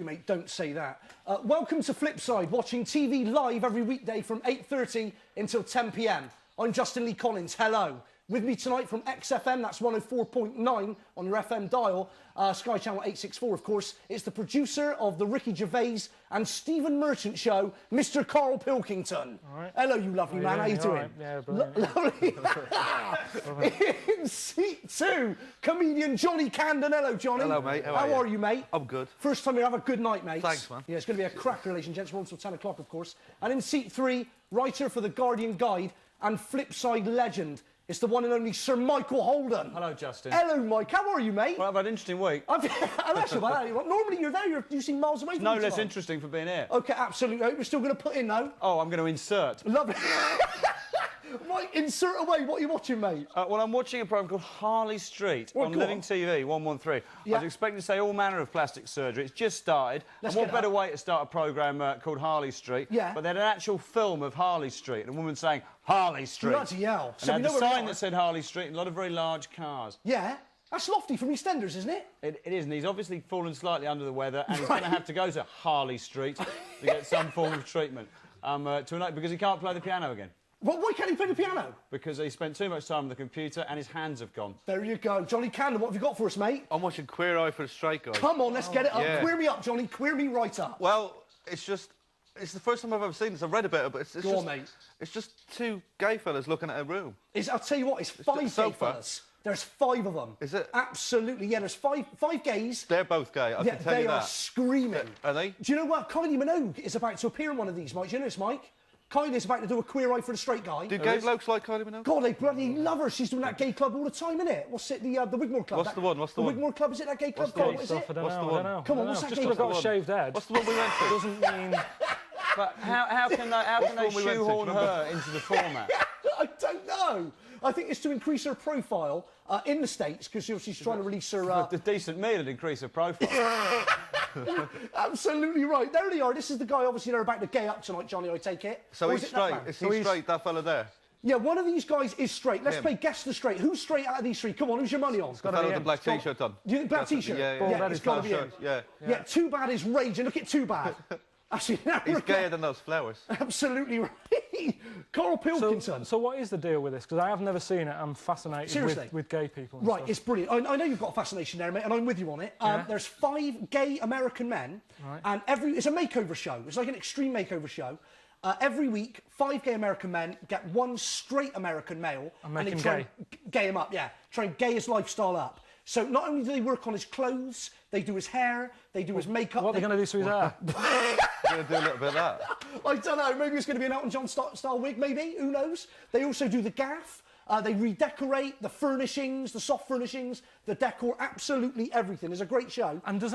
you, mate. Don't say that. Welcome to Flipside, watching TV live every weekday from 8:30 until 10 p.m. I'm Justin Lee Collins. Hello. With me tonight from XFM, that's 104.9 on your FM dial, Sky Channel 864, of course. It's the producer of the Ricky Gervais and Stephen Merchant show, Mr. Karl Pilkington. All right. Hello, you lovely man. How you doing? Right. Yeah, brilliant. Lovely. In seat 2, comedian Johnny Candon. Hello, Johnny. Hello, mate. How are you, mate? I'm good. First time you have a good night, mate. Thanks, man. Yeah, it's going to be a cracker, ladies and gents. We're on until 10 o'clock, of course. And in seat 3, writer for The Guardian Guide and Flipside legend. It's the one and only Sir Michael Holden. Hello, Justin. Hello, Mike. How are you, mate? Well, I've had an interesting week. I'm actually about that. Normally you're there. You seem miles away from No me less tonight. interesting for being here. OK, absolutely. We're still going to put in, though. Oh, I'm going to insert. Lovely. Right, insert away. What are you watching, mate? Well, I'm watching a programme called Harley Street on Living TV 113. Yeah. I was expecting to say all manner of plastic surgery. It's just started. Let's and what get better up. way to start a programme called Harley Street? Yeah. But they had an actual film of Harley Street and a woman saying, Harley Street. Bloody hell. And they had the sign that said Harley Street and a lot of very large cars. Yeah. That's Lofty from EastEnders, isn't it? It is, and he's obviously fallen slightly under the weather, and he's going to have to go to Harley Street to get some form of treatment because he can't play the piano again. Well, why can't he play the piano? Because he spent too much time on the computer and his hands have gone. There you go. Johnny Candon, what have you got for us, mate? I'm watching Queer Eye for the Straight Guy. Come on, let's get it up. Yeah. Queer me up, Johnny. Queer me right up. Well, it's the first time I've ever seen this. I've read about it, but Go on, mate. It's just two gay fellas looking at a room. I'll tell you what, it's 5 gay fellas. There's 5 of them. Is it? Absolutely, yeah. There's five gays. They're both gay, I can tell you that. They are screaming. Are they? Do you know what? Kylie Minogue is about to appear in one of these, Mike. Do you know this, Mike? Kylie's about to do a Queer Eye for the Straight Guy. Do gay blokes like Kylie Minogue? God, they bloody love her. She's doing that gay club all the time, innit? What's it? The Wigmore Club. What's the one? The Wigmore Club, is it that gay club? What's the one? What is it? I don't What's know. the one? I don't know. Come on, what's that Just gay because I've got a club? shaved head. What's the one we went to? Doesn't mean... But how can they one we went to? shoehorn Remember? her into the format? I don't know. I think it's to increase her profile in the States, because she's trying to release her... The decent meal would increase her profile. Absolutely right. There they are. This is the guy, obviously, they're about to gay up tonight, Johnny, I take it. So Or he's is it that straight. man? Is he straight, that fella there? Yeah, one of these guys is straight. Let's Him. play Guess the Straight. Who's straight out of these 3? Come on, who's your money on? The fella with the black T-shirt on. Do you think black T-shirt? Yeah, it's got to be him. Yeah. Yeah, Too Bad is raging. Look at Too Bad. Actually, now He's gayer than those flowers. Absolutely right. Karl Pilkington. So what is the deal with this? Because I have never seen it. I'm fascinated with gay people and Right, stuff. it's brilliant. I know you've got a fascination there, mate, and I'm with you on it. There's 5 gay American men, and it's a makeover show. It's like an extreme makeover show. Every week, 5 gay American men get 1 straight American male, And they make him try and gay him up, try and gay his lifestyle up. So not only do they work on his clothes, they do his hair, they do his makeup. What are they going to do to his hair? We're going to do a little bit of that. I don't know, maybe it's going to be an Elton John style wig, maybe, who knows? They also do the gaff, they redecorate, the furnishings, the soft furnishings, the decor, absolutely everything. It's a great show. And do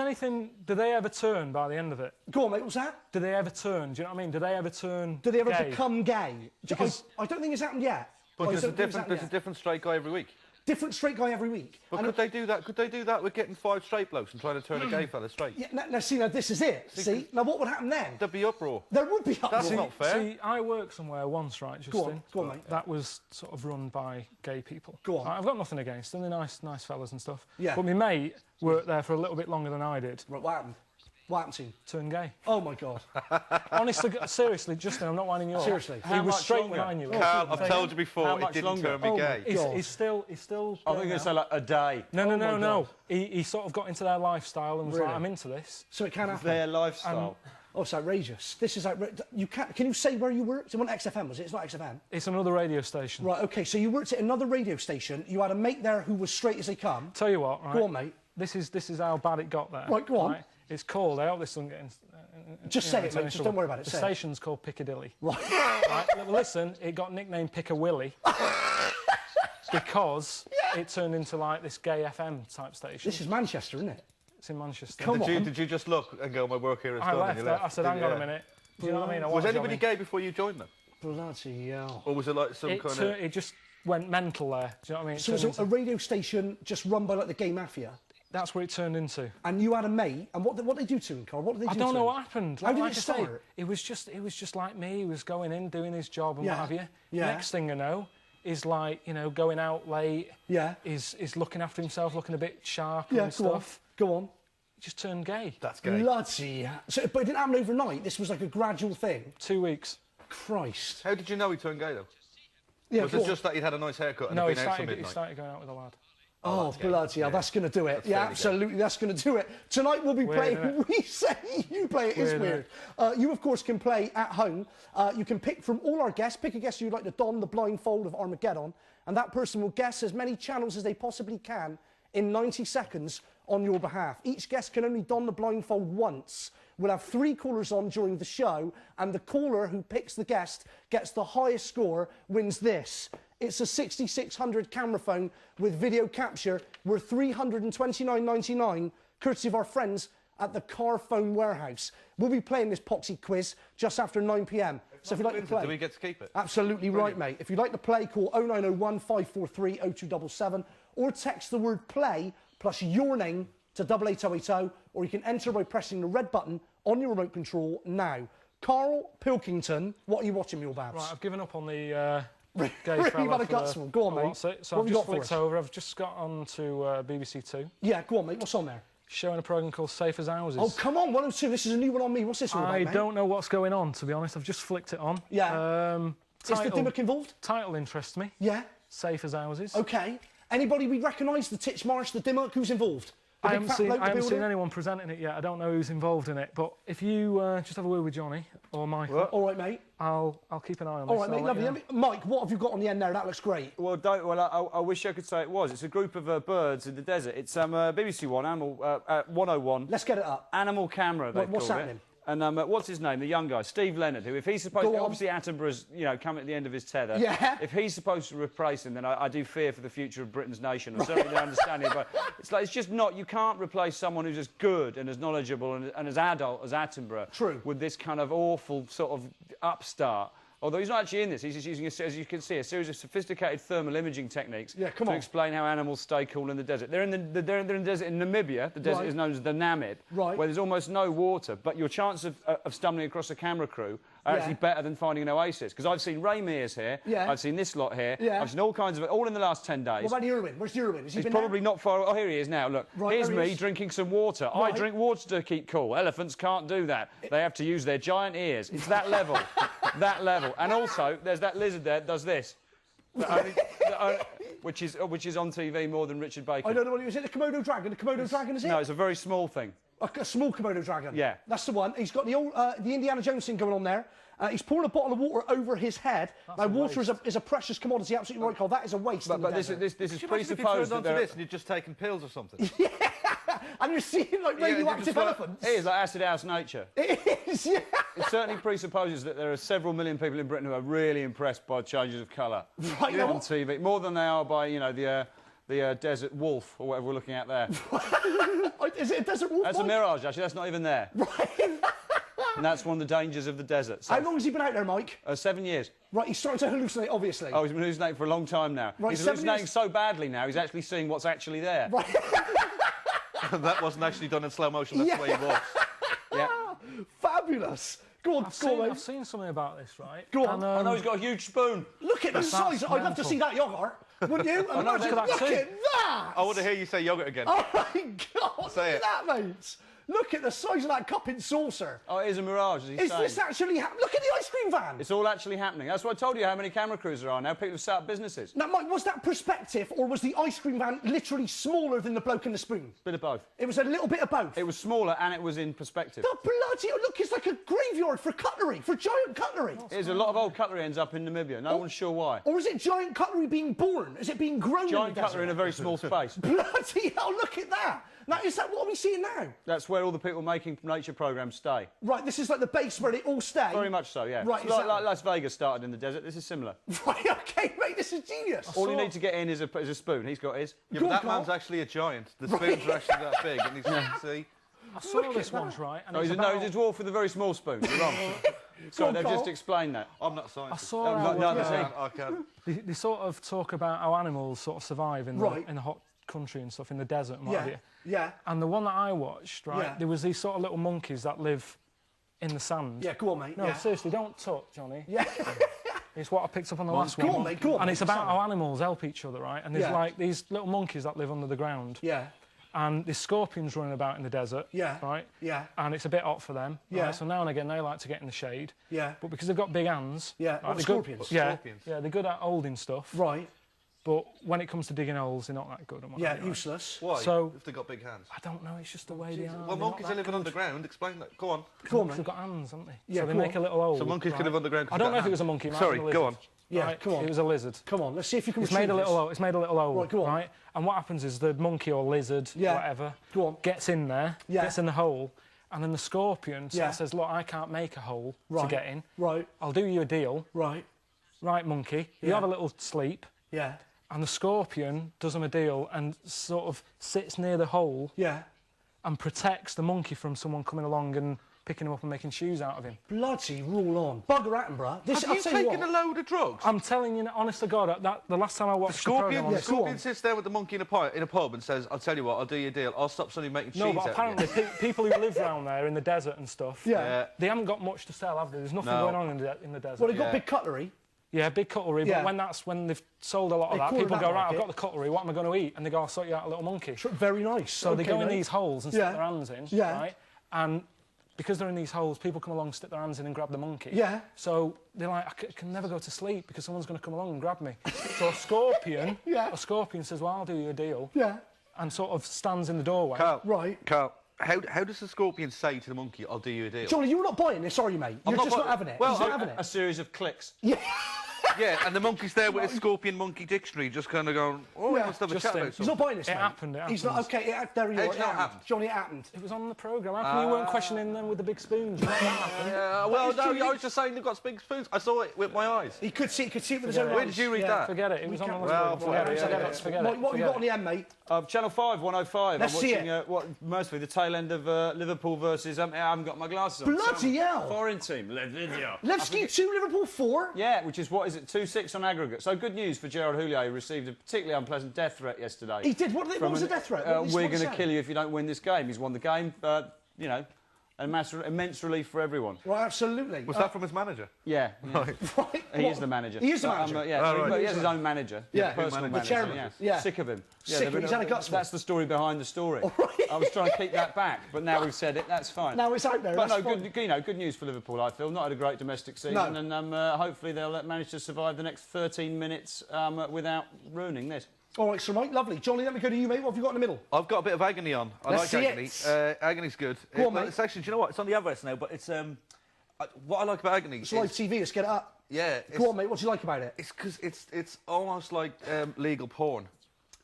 they ever turn by the end of it? Go on, mate, what's that? Do they ever turn? Do you know what I mean? Do they ever turn Do they ever gay? become gay? Because I don't think it's happened yet. But there's a different straight guy every week. Different straight guy every week. But could they do that? Could they do that with getting 5 straight blokes and trying to turn a gay fella straight? Yeah, now, this is it. See? Now, what would happen then? There'd be uproar. There would be uproar. That's not fair. See, I worked somewhere once, right, Justin? Go on, mate. That was sort of run by gay people. Go on. I've got nothing against them. They're nice fellas and stuff. Yeah. But my mate worked there for a little bit longer than I did. Right, what happened? What happened to you? Turned gay. Oh, my God. Honestly, seriously, Justin, I'm not winding you up. Seriously. He was straight when I knew him. Carl, I've told you before, it didn't longer? turn me gay. He's still. I think you're going to say like a day. No. He sort of got into their lifestyle and was Really? like, I'm into this. So it can happen. Their lifestyle. Oh, it's outrageous. This is outrageous. Can you say where you worked? It wasn't XFM, was it? It's not XFM. It's another radio station. Right, OK, so you worked at another radio station. You had a mate there who was straight as they come. Tell you what, right? Go on, mate. This is how bad it got there. Right, go on. It's called, I hope this doesn't get in... Just say it, mate. Just don't worry about it. The Say station's called Piccadilly. Right. Right? Well, listen, it got nicknamed Pick-a-Willy because it turned into, like, this gay FM type station. This is Manchester, isn't it? It's in Manchester. Come on. Did you just look and go, my work here is I done, left. and you left? I said, hang on a minute. Do you know what I mean? Was anybody gay before you joined them? Bloody hell. Or was it like some kind of... It just went mental there. Do you know what I mean? So it was a radio station just run by, like, the gay mafia? That's what it turned into. And you had a mate, and what did they do to him, Karl? What did they do to him? I don't know what happened. How did like it I say, start? it was just like me. He was going in, doing his job and Yeah. what have you. Yeah. Next thing I know, is like, you know, going out late. Yeah. Is looking after himself, looking a bit sharp Yeah, and stuff. Go on. he just turned gay. That's gay. Bloody hell. So, but it didn't happen overnight. This was like a gradual thing. 2 weeks. Christ. How did you know he turned gay, though? Yeah, Was it just that he'd had a nice haircut and No, had he been out till started, he midnight? started going out with a lad. Oh, bloody hell, that's going to do it. Yeah, fairly absolutely, that's going to do it. Tonight we'll be playing innit? Reset. You play it, it's weird. You, of course, can play at home. You can pick from all our guests, pick a guest you'd like to don the blindfold of Armageddon, and that person will guess as many channels as they possibly can in 90 seconds on your behalf. Each guest can only don the blindfold once. We'll have 3 callers on during the show, and the caller who picks the guest gets the highest score, wins this. It's a 6600 camera phone with video capture worth $329.99, courtesy of our friends at the Car Phone Warehouse. We'll be playing this Poxy quiz just after 9 p.m. So if you'd like to play... Do we get to keep it? Absolutely right, mate. If you'd like to play, call 0901 543 0277 or text the word play plus your name to 88080, or you can enter by pressing the red button on your remote control now. Karl, Pilkington, what are you watching, Mule Babs? Right, I've given up on the gay Really fella had a for guts the- one. Go on, for mate. what's it. So What I've have you just got for flicked us? over. I've just got on to BBC Two, Yeah, go on, mate. What's on there? showing a programme called Safe as Houses. Oh, come on, 102. This is a new one on me. What's this all about, I mate? don't know what's going on, to be honest. I've just flicked it on. Yeah. Is the Title, Dimmock involved? title interests me. Yeah. Safe as Houses. Okay. Anybody we recognise? The Titchmarsh, the Dimmock? Who's involved? The I big haven't, fat seen, bloke, I the haven't seen builder? anyone presenting it yet. I don't know who's involved in it. But if you just have a word with Johnny or Michael, All right, mate. I'll keep an eye on All this. right, mate. and I'll let Lovely. you know. Mike, what have you got on the end there? That looks great. Well, I wish I could say it was. It's a group of birds in the desert. It's BBC One, Animal 101. Let's get it up. Animal Camera, they What's called happening? it. And what's his name? The young guy, Steve Leonard, who, if he's supposed Go to... on. Obviously, Attenborough's, coming at the end of his tether. Yeah. If he's supposed to replace him, then I do fear for the future of Britain's nation. I certainly don't understand it, but it's just not... You can't replace someone who's as good and as knowledgeable and as adult as Attenborough. True. With this kind of awful sort of upstart. Although he's not actually in this, he's just using, as you can see, a series of sophisticated thermal imaging techniques to explain how animals stay cool in the desert. They're in the desert in Namibia. The desert is known as the Namib, where there's almost no water, but your chance of stumbling across a camera crew are actually better than finding an oasis. Because I've seen Ray Mears here, I've seen this lot here, I've seen all kinds of it, all in the last 10 days. What about Irwin? Where's Irwin? Has he He's been probably there? not far... Oh, here he is now, look. Here's me drinking some water. I drink water to keep cool. Elephants can't do that. They have to use their giant ears. It's that level. That level. And also, there's that lizard there that does this. Which is on TV more than Richard Bacon. I don't know what it is. Is it the Komodo dragon? The Komodo dragon, is it? No, it's a very small thing. A small Komodo dragon. Yeah. That's the one. He's got the old, the Indiana Jones thing going on there. He's pouring a bottle of water over his head. Now, water is a precious commodity. Absolutely right, Carl. That is a waste. But this is presupposed that this and you're just taking pills or something. And you're seeing like radioactive elephants. It is like acid house nature. It is, yeah. It certainly presupposes that there are several million people in Britain who are really impressed by changes of colour Right, on TV, more than they are by the desert wolf or whatever we're looking at there. Is it a desert wolf? That's a mirage, actually. That's not even there. Right. And that's one of the dangers of the desert. So, How long has he been out there, Mike? 7 years. Right, he's starting to hallucinate, obviously. Oh, he's been hallucinating for a long time now. Right, he's 7 hallucinating years. so badly now, he's actually seeing what's actually there. Right. That wasn't actually done in slow motion, that's the way it was. Yeah. Fabulous. Go on, mate. I've seen something about this, right? Go on. And, I know he's got a huge spoon. Look at the size. I'd love to see that yogurt. Wouldn't you? know, Imagine, look at that look too. at that. I want to hear you say yogurt again. Oh my God! Say Look at that, mate. Look at the size of that cup and saucer. Oh, it is a mirage, as he's Is saying. this actually happening? Look at the ice cream van. It's all actually happening. That's why I told you how many camera crews there are now. People have set up businesses. Now, Mike, was that perspective, or was the ice cream van literally smaller than the bloke in the spoon? Bit of both. It was a little bit of both. It was smaller and it was in perspective. The bloody look! It's like a graveyard for cutlery, for giant cutlery. There's a lot of old cutlery ends up in Namibia. No one's sure why. Or is it giant cutlery being born? Is it being grown? Giant in the cutlery in a desert? very small space. Bloody hell! Look at that. Now, is that what are we seeing now? That's where all the people making nature programmes stay. Right, this is like the base where they all stay. Very much so, yeah. Right, It's like Las Vegas started in the desert. This is similar. Right, okay, mate, this is genius. All you need to get in is a spoon. He's got his. Yeah, Go but on, that Carl. man's actually a giant. The spoons are actually that big, and he's see. I saw this once, right? And No, it's he's about... a dwarf with a very small spoon. You're wrong. Sorry, on, they've Carl. just explained that. I'm not a I scientist. saw I can't. they sort of talk about how animals sort of survive in Right. the hot country and stuff, in the desert and what have Yeah, you. yeah. And the one that I watched, right, Yeah. there was these sort of little monkeys that live in the sand. Yeah, go on, mate. No, yeah. seriously, don't touch, Johnny. Yeah. It's what I picked up on the last Go one. on, mate, go on. And mate, it's about sorry. how animals help each other, right? And there's Yeah. like these little monkeys that live under the ground. Yeah. And there's scorpions running about in the desert. Yeah. Right? Yeah. And it's a bit hot for them. Yeah. Right? So now and again, they like to get in the shade. Yeah. But because they've got big hands... Yeah, right, scorpions? Yeah, Scorpions. yeah, they're good at holding stuff. Right. But when it comes to digging holes, they're not that good. Yeah, useless. Why? So, if they've got big hands. I don't know, it's just the way they are. Well, monkeys are living underground. Explain that. Go on. Go on, They've mate. got hands, haven't they? Yeah, so they go make on. a little hole. So monkeys can live underground. I don't know if it was a monkey. It might have Sorry, been a go lizard. on. Yeah, Right? come on. It was a lizard. Come on, let's see if you can It's made a retrieve little this. hole. It's made a little hole. Right, go on. Right? And what happens is the monkey or lizard, Yeah. whatever, Go on. gets in there, Yeah. gets in the hole, and then the scorpion Yeah. says, look, I can't make a hole Right. to get in. Right. I'll do you a deal. Right. Right, monkey, you Yeah. have a little sleep. Yeah. And the scorpion does him a deal and sort of sits near the hole Yeah. and protects the monkey from someone coming along and picking him up and making shoes out of him. Bloody rule on. Bugger at him, bruh. This, Have you taken a load of drugs? I'm telling you, honest to God, that the last time I watched the Scorpion, programme... Yeah, go on. Scorpion sits there with the monkey in a pub and says, "I'll tell you what, I'll do your deal. I'll stop somebody making cheese No, but out of apparently you." people who live around there in the desert and stuff, Yeah. they haven't got much to sell, have they? There's nothing No. going on in the desert. Well, they've got Yeah. big cutlery. Yeah, big cutlery, Yeah. but when they've sold a lot of They that, corner people that go, right, market. I've got the cutlery, what am I going to eat? And they go, I'll sort you out a little monkey. Very nice. So they Okay, go in mate. these holes and Yeah. stick their hands in, Yeah. right? And because they're in these holes, people come along, stick their hands in and grab the monkey. Yeah. So they're like, I can never go to sleep because someone's going to come along and grab me. So a scorpion, Yeah. a scorpion says, well, I'll do you a deal, Yeah. and sort of stands in the doorway. Carl, Right. Carl, how does the scorpion say to the monkey, "I'll do you a deal"? Johnny, you're not buying this, are you, mate? You're not just not buying- having it. Well, He's not having it. A series of clicks. Yeah, and the monkey's there with his scorpion-monkey dictionary, just kind of going, "Oh, Yeah, he must have a just chat think. about He's something." not buying this, It mate. happened, it He's not... happened. Okay, there you How's are. it not happened? Johnny, it happened. It was on the programme. How come you weren't questioning them with the big spoons? You know what happened? Well, is no, true. I was just saying they've got big spoons. I saw it with my eyes. He could see it with his own eyes. Where did you read that? Forget it. It was on the Well, programme. forget it, Forget What it. have you got on the end, mate? Channel 5, 105. Let's I'm see watching mostly the tail end of Liverpool versus... I haven't got my glasses on. Bloody hell. Foreign team, Le Video. Levski 2, Liverpool 4. Yeah, which is, 2-6 on aggregate. So good news for Gerard Houllier, who received a particularly unpleasant death threat yesterday. He did. What was the death threat? We're going to kill you if you don't win this game. He's won the game, you know, immense relief for everyone. Right, absolutely. Was that from his manager? Yeah. Right. He is the manager. He is the manager? Yeah, Oh, so right. he has his own manager. Yeah. Personal The manager. chairman. Yeah. Sick of him. Sick of him. He's had a gutsman. That's the story behind the story. right. I was trying to keep that back, but now we've said it, that's fine. Now it's out there. But that's no, fine. good news for Liverpool, I feel. Not had a great domestic season, No. and hopefully they'll manage to survive the next 13 minutes without ruining this. All right, so mate, lovely. Johnny, let me go to you, mate. What have you got in the middle? I've got a bit of agony on. I Let's like see agony. it. Agony's good. Go on, mate. It's actually, do you know what? It's on the adverts now, but it's what I like about agony. It's live TV. Let's get it up. Yeah. Go on, mate. What do you like about it? It's because it's almost like legal porn.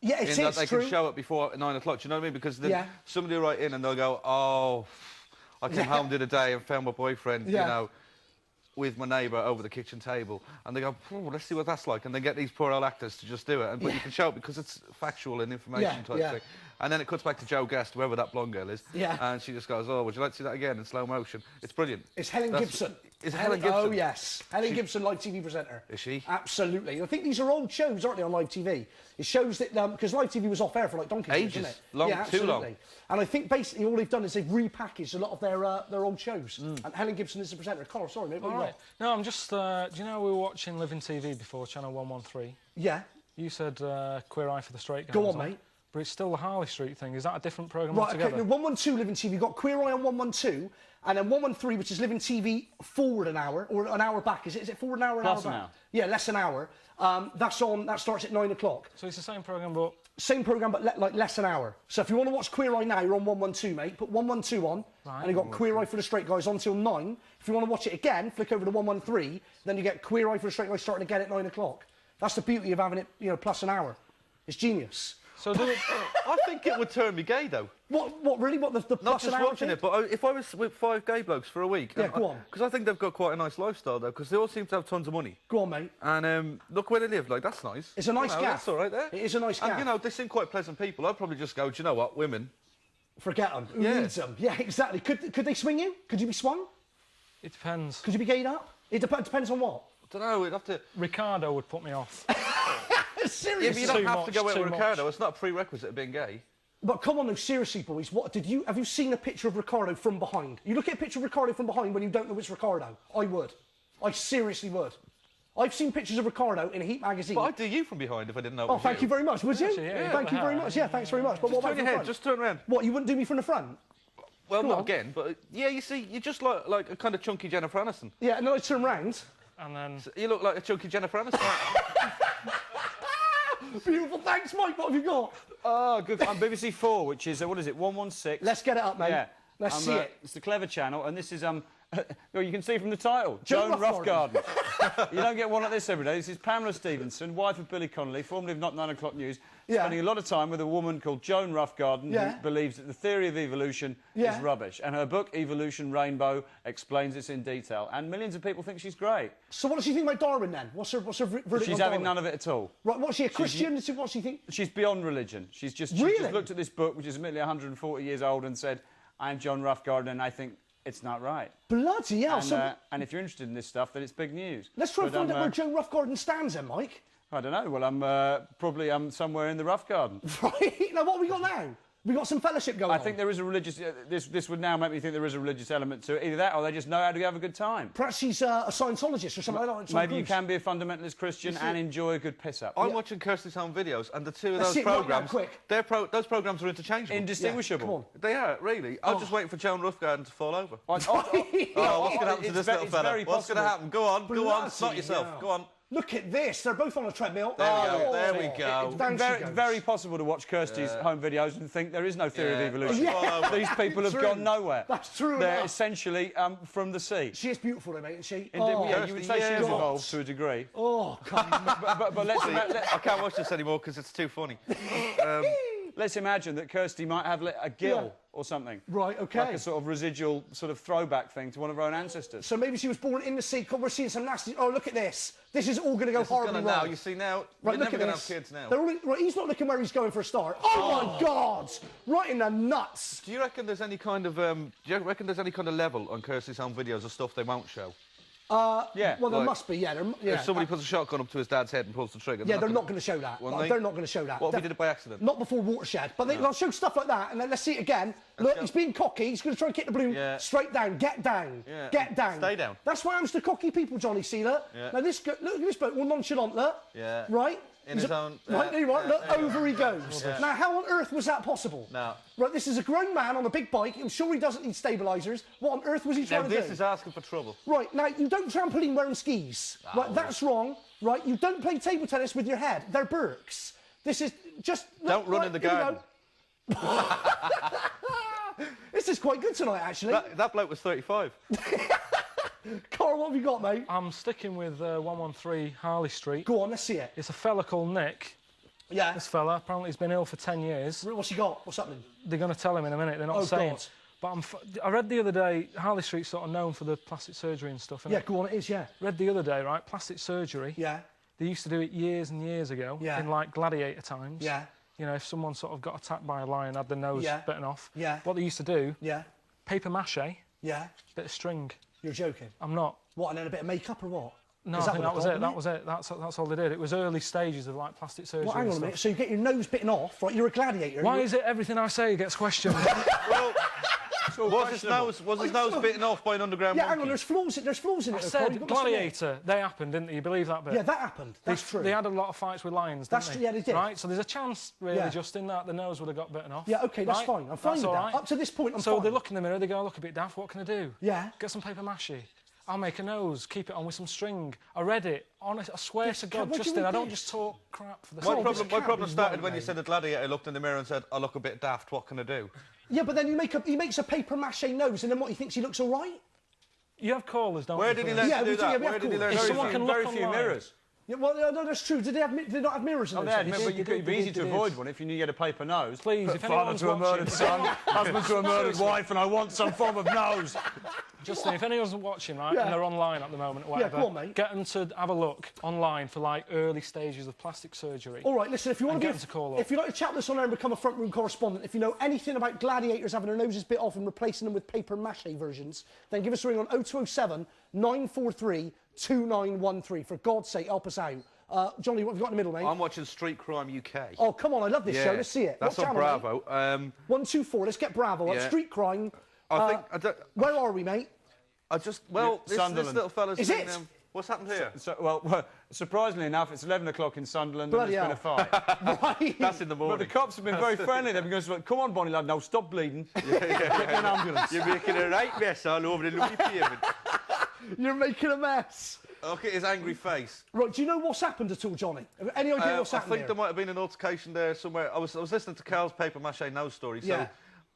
Yeah, it In that is they true. can show it before 9 o'clock. Do you know what I mean? Because then Yeah. somebody will write in and they'll go, "Oh, I came home the other day and found my boyfriend, Yeah. you know, with my neighbour over the kitchen table." And they go, "Let's see what that's like." And they get these poor old actors to just do it. But you can show it because it's factual and information type yeah. thing. And then it cuts back to Joe Guest, whoever that blonde girl is. Yeah. And she just goes, "Oh, would you like to see that again in slow motion?" It's brilliant. It's Helen Gibson. Is it Helen Gibson? Oh, yes. Helen Gibson, live TV presenter. Is she? Absolutely. I think these are old shows, aren't they, on live TV? It shows that, because live TV was off air for like donkey's years, Ages. isn't it? Long, yeah, too absolutely. long. And I think basically all they've done is they've repackaged a lot of their old shows. And Helen Gibson is the presenter. Karl, sorry, mate, what All you right. got? No, I'm just... do you know we were watching Living TV before, Channel 113? Yeah. You said Queer Eye for the Straight Guys. Go on, mate. But it's still the Harley Street thing. Is that a different programme Right, altogether? okay, no, 112 Living TV, you've got Queer Eye on 112, and then 113, which is Living TV forward an hour, or an hour back. Is it forward an hour, Plus an an hour hour. back? Yeah, less an hour. That starts at 9 o'clock. So it's the same programme, but... Same programme, but like less an hour. So if you want to watch Queer Eye now, you're on 112, mate. Put 112 on, and you've got Queer Eye for the Straight Guys on till 9. If you want to watch it again, flick over to 113, then you get Queer Eye for the Straight Guys starting again at 9 o'clock. That's the beauty of having it, you know, plus an hour. It's genius. So do it... I think it would turn me gay, though. What really? What, the Not plus just an hour watching thing? it, but if I was with 5 gay blokes for a week... Yeah, go on. Because I think they've got quite a nice lifestyle, though, because they all seem to have tons of money. Go on, mate. And look where they live, like, that's nice. It's a nice gaff. gaff. That's all right there. It is a nice gaff. And, you know, they seem quite pleasant people. I'd probably just go, do you know what, women... Forget them. Who Yeah. needs them? Yeah, exactly. Could they swing you? Could you be swung? It depends. Could you be gayed up? It depends on what. I don't know, we'd have to... Ricardo would put me off. Yeah, but Seriously. you don't Too have to go much, out too with much. Ricardo. It's not a prerequisite of being gay. But come on, though, seriously, boys. Have you seen a picture of Ricardo from behind? You look at a picture of Ricardo from behind when you don't know it's Ricardo. I would. I seriously would. I've seen pictures of Ricardo in a Heat magazine. But I'd do you from behind if I didn't know. Oh, thank you very much. Would you? Actually, yeah, thank you very much. Yeah, thanks very much. But what about turn your from head, front? just turn around. What, you wouldn't do me from the front? Well, not again, but yeah, you see, you're just like a kind of chunky Jennifer Aniston. Yeah, and then I turn round. And then... So you look like a chunky Jennifer Aniston. Beautiful, thanks, Mike. What have you got? Oh, good. I'm BBC 4, which is, what is it, 116? Let's get it up, mate. Yeah. Let's see it. It's the Clever Channel, and this is, well, you can see from the title, Joan Joan Roughgarden. You don't get one like this every day. This is Pamela Stevenson, wife of Billy Connolly, formerly of Not 9 O'Clock News, spending a lot of time with a woman called Joan Roughgarden, who believes that the theory of evolution is rubbish. And her book, Evolution Rainbow, explains this in detail. And millions of people think she's great. So what does she think about Darwin, then? What's her verdict on She's having Darwin? none of it at all. Right, what's she, a Christian? What's she think? She's beyond religion. She's just looked at this book, which is admittedly 140 years old, and said, I'm Joan Roughgarden, and I think it's not right. Bloody hell. And if you're interested in this stuff, then it's big news. Let's try and find out where Joan Roughgarden stands then, Mike. I don't know. Well, I'm probably somewhere in the rough garden. Right. Now, what have we got now? We got some fellowship going on. I think there is a religious... this would now make me think there is a religious element to it. Either that or they just know how to have a good time. Perhaps she's a Scientologist or something like that. Maybe you can be a fundamentalist Christian and enjoy a good piss-up. I'm watching Kirsty's home videos, and the two of those programmes... those programmes are interchangeable. Indistinguishable. Yeah, come on. They are, really. I'm just waiting for Joan Roughgarden to fall over. Oh, what's going to happen to this little fella? What's going to happen? Go on, snot yourself. Go on. Look at this. They're both on a treadmill. There we go. It's very possible to watch Kirsty's home videos and think there is no theory of evolution. Yeah. These people have gone nowhere. That's true. They're essentially from the sea. She is beautiful, though, mate, isn't she? Yeah, you would say she has evolved to a degree. Oh, come on. But let's I can't watch this anymore because it's too funny. Let's imagine that Kirsty might have a gill or something. Right, OK. Like a sort of residual sort of throwback thing to one of her own ancestors. So maybe she was born in the sea. We're seeing some nasty... Oh, look at this. This is all going to go horribly wrong. Now, you see now, right, you're look never at going to this. have kids now. Right, he's not looking where he's going for a start. Oh, my God! Right in the nuts. Do you reckon there's any kind of level on Kirsty's home videos of stuff they won't show? Yeah. Well, there must be, yeah. If somebody puts a shotgun up to his dad's head and pulls the trigger... Yeah, they're not going to show that. They're not going to show that. What if he did it by accident? Not before Watershed. But they'll show stuff like that, and then let's see it again. Look, he's being cocky. He's going to try and kick the balloon straight down. Get down. Yeah. Get down. Stay down. That's why I'm to cocky people, Johnny, see, look. Yeah. Now, look at this bloke, all nonchalant, look. Yeah. Right? In his own... Right, there you are. Look, over he goes. Yeah. Now, how on earth was that possible? No. Right, this is a grown man on a big bike. I'm sure he doesn't need stabilisers. What on earth was he trying to do? This is asking for trouble. Right, now, you don't trampoline wearing skis. Oh. Right, that's wrong. Right, you don't play table tennis with your head. They're Burks. This is just... Don't run in the garden. This is quite good tonight, actually. That bloke was 35. Karl, what have you got, mate? I'm sticking with 113 Harley Street. Go on, let's see it. It's a fella called Nick. Yeah. This fella, apparently he's been ill for 10 years. What's he got? What's happening? They're going to tell him in a minute, they're not saying. God. But I read the other day, Harley Street's sort of known for the plastic surgery and stuff, Yeah, go on, it is, yeah. Read the other day, right, plastic surgery. Yeah. They used to do it years and years ago, in like gladiator times. Yeah. You know, if someone sort of got attacked by a lion, had their nose bitten off. Yeah. What they used to do, paper mache, yeah, bit of string. You're joking? I'm not. What, and then a bit of makeup or what? No, I think that was it. That was it. That's all they did. It was early stages of like plastic surgery. Well, hang on a minute. So you get your nose bitten off, right? You're a gladiator. Why is it everything I say gets questioned? Well, was his nose bitten off by an underground monkey? Hang on. There's flaws in it. I said gladiator. They happened, didn't they? You believe that bit? Yeah, that happened. That's true. They had a lot of fights with lions, didn't they? Yeah, they did. Right. So there's a chance, really, just in that the nose would have got bitten off. Yeah. Okay, that's fine. I'm fine with that. Right. Up to this point, I'm fine. So they look in the mirror. They go, "Look a bit daft. What can I do? Yeah. Get some paper mache. I'll make a nose, keep it on with some string. I read it. Honest, I swear to God, Justin, I don't just talk crap for the sake. My problem started when you said the gladiator looked in the mirror and said, I look a bit daft, what can I do? Yeah, but then he makes a paper mache nose, and then what, he thinks he looks all right? You have callers, don't you? Where did he learn to do that? Where did he learn to do very few mirrors. Yeah, well, no, that's true. Did they not have mirrors in those days? But it'd be easy to avoid one if you knew you had a paper nose. Please, if father to a murdered son, husband to a murdered wife, and I want some form of nose. Justin, if anyone's watching, right, and they're online at the moment or whatever, go on, mate. Get them to have a look online for, like, early stages of plastic surgery. All right, listen, if you want to if you'd like to chat with us on air and become a front room correspondent, if you know anything about gladiators having their noses bit off and replacing them with paper mache versions, then give us a ring on 0207 943 2913. For God's sake, help us out. Johnny, what have you got in the middle, mate? I'm watching Street Crime UK. Oh, come on, I love this show. Let's see it. That's on Bravo. 124, let's get Bravo. Street Crime. I think... where are we, mate? this little fella's... Is it? What's happened here? Well, surprisingly enough, it's 11 o'clock in Sunderland Bloody and there's been a fight. Right. That's in the morning. But the cops have been very friendly. They've been going, like, come on, Bonnie lad, now stop bleeding. Get an ambulance. You're making a right mess all over the Louis pavement. You're making a mess. Look at his angry face. Right, do you know what's happened at all, Johnny? Any idea what's happened I think there might have been an altercation there somewhere. I was listening to Karl's paper mache nose story, so... Yeah.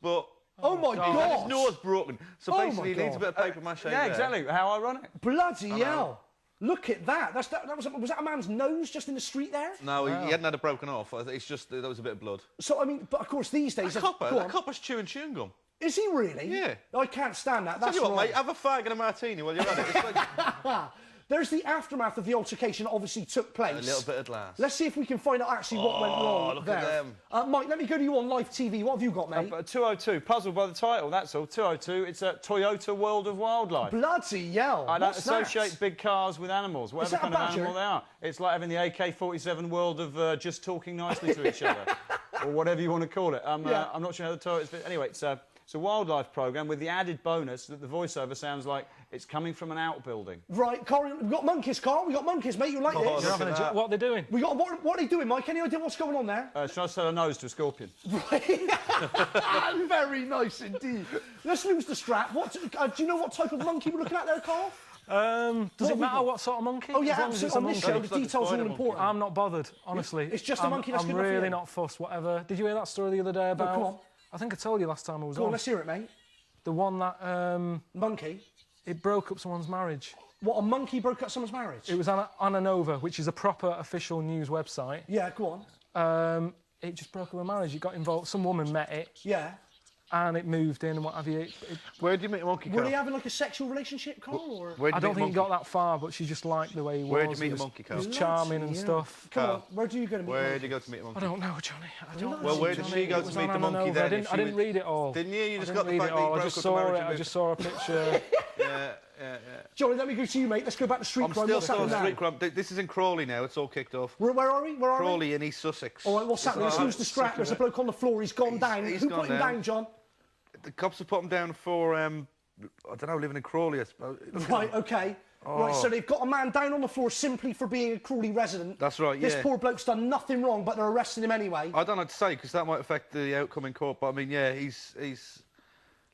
But... Oh, my God. His nose broken, so basically he needs a bit of paper mache Yeah, there. exactly. How ironic. Bloody hell. Look at that. Was that a man's nose just in the street there? No, he hadn't had it broken off. It's just, there was a bit of blood. So, I mean, but of course these days... That copper's chewing chewing gum. Is he really? Yeah. I can't stand that. That's Tell you what, wrong. mate, have a fag and a martini while you're at it. It's like... There's the aftermath of the altercation that obviously took place. A little bit of glass. Let's see if we can find out actually what went wrong look there. at them. Mike, let me go to you on live TV. What have you got, mate? 202. Puzzled by the title, that's all. 202. It's a Toyota World of Wildlife. Bloody hell. I don't What's associate that? big cars with animals, whatever that a kind of badger? animal they are. It's like having the AK-47 world of just talking nicely to each other, or whatever you want to call it. I'm not sure how the Toyota's fit. Anyway, it's a wildlife programme with the added bonus that the voiceover sounds like it's coming from an outbuilding. Right, Karl, we've got monkeys, Karl. We've got monkeys, mate. You like this? You're having what are they doing? What are they doing, Mike? Any idea what's going on there? Should I sell a nose to a scorpion? Very nice indeed. Let's lose the strap. Do you know what type of monkey we're looking at there, Karl? Does it matter what sort of monkey? Oh, yeah, As long as it's absolutely. a On this monkey. show, the details are all important. I'm not bothered, honestly. It's just a monkey that's I'm good enough for really you. not fussed, whatever. Did you hear that story the other day about... come on. I think I told you last time I was Go on, on. let's hear it, mate. The one that... Monkey? It broke up someone's marriage. What, a monkey broke up someone's marriage? It was Anna Nova, which is a proper official news website. Yeah, go on. It just broke up a marriage. It got involved. Some woman met it. Yeah. And it moved in and what have you. Where did you meet a monkey, Karl? Were they having like a sexual relationship, Karl? Or? I don't think he got that far, but she just liked the way he was. Where did you meet a monkey, Karl? He was charming and stuff. Come on, where do you go to meet Where did you go to meet a monkey? I don't know, Johnny. I don't know. Well, where did she go to meet the monkey then? I didn't read it all. Didn't you? You just I got the didn't fact read it that he all. broke I up just the saw marriage it. and I moved. just saw a picture. Yeah. Johnny, let me go to you, mate. Let's go back to street crime. What's happening now? Street crime. This is in Crawley now. It's all kicked off. Where are we? Crawley in East Sussex. All right, what's happening? Let's lose the strap. There's a bloke on the floor. He's gone down. He's Who gone put him down, John? The cops have put him down for, I don't know, living in Crawley, I suppose. Right, OK. Right, so they've got a man down on the floor simply for being a Crawley resident. That's right, yeah. This poor bloke's done nothing wrong, but they're arresting him anyway. I don't know what to say, because that might affect the outcome in court, but I mean, yeah, he's...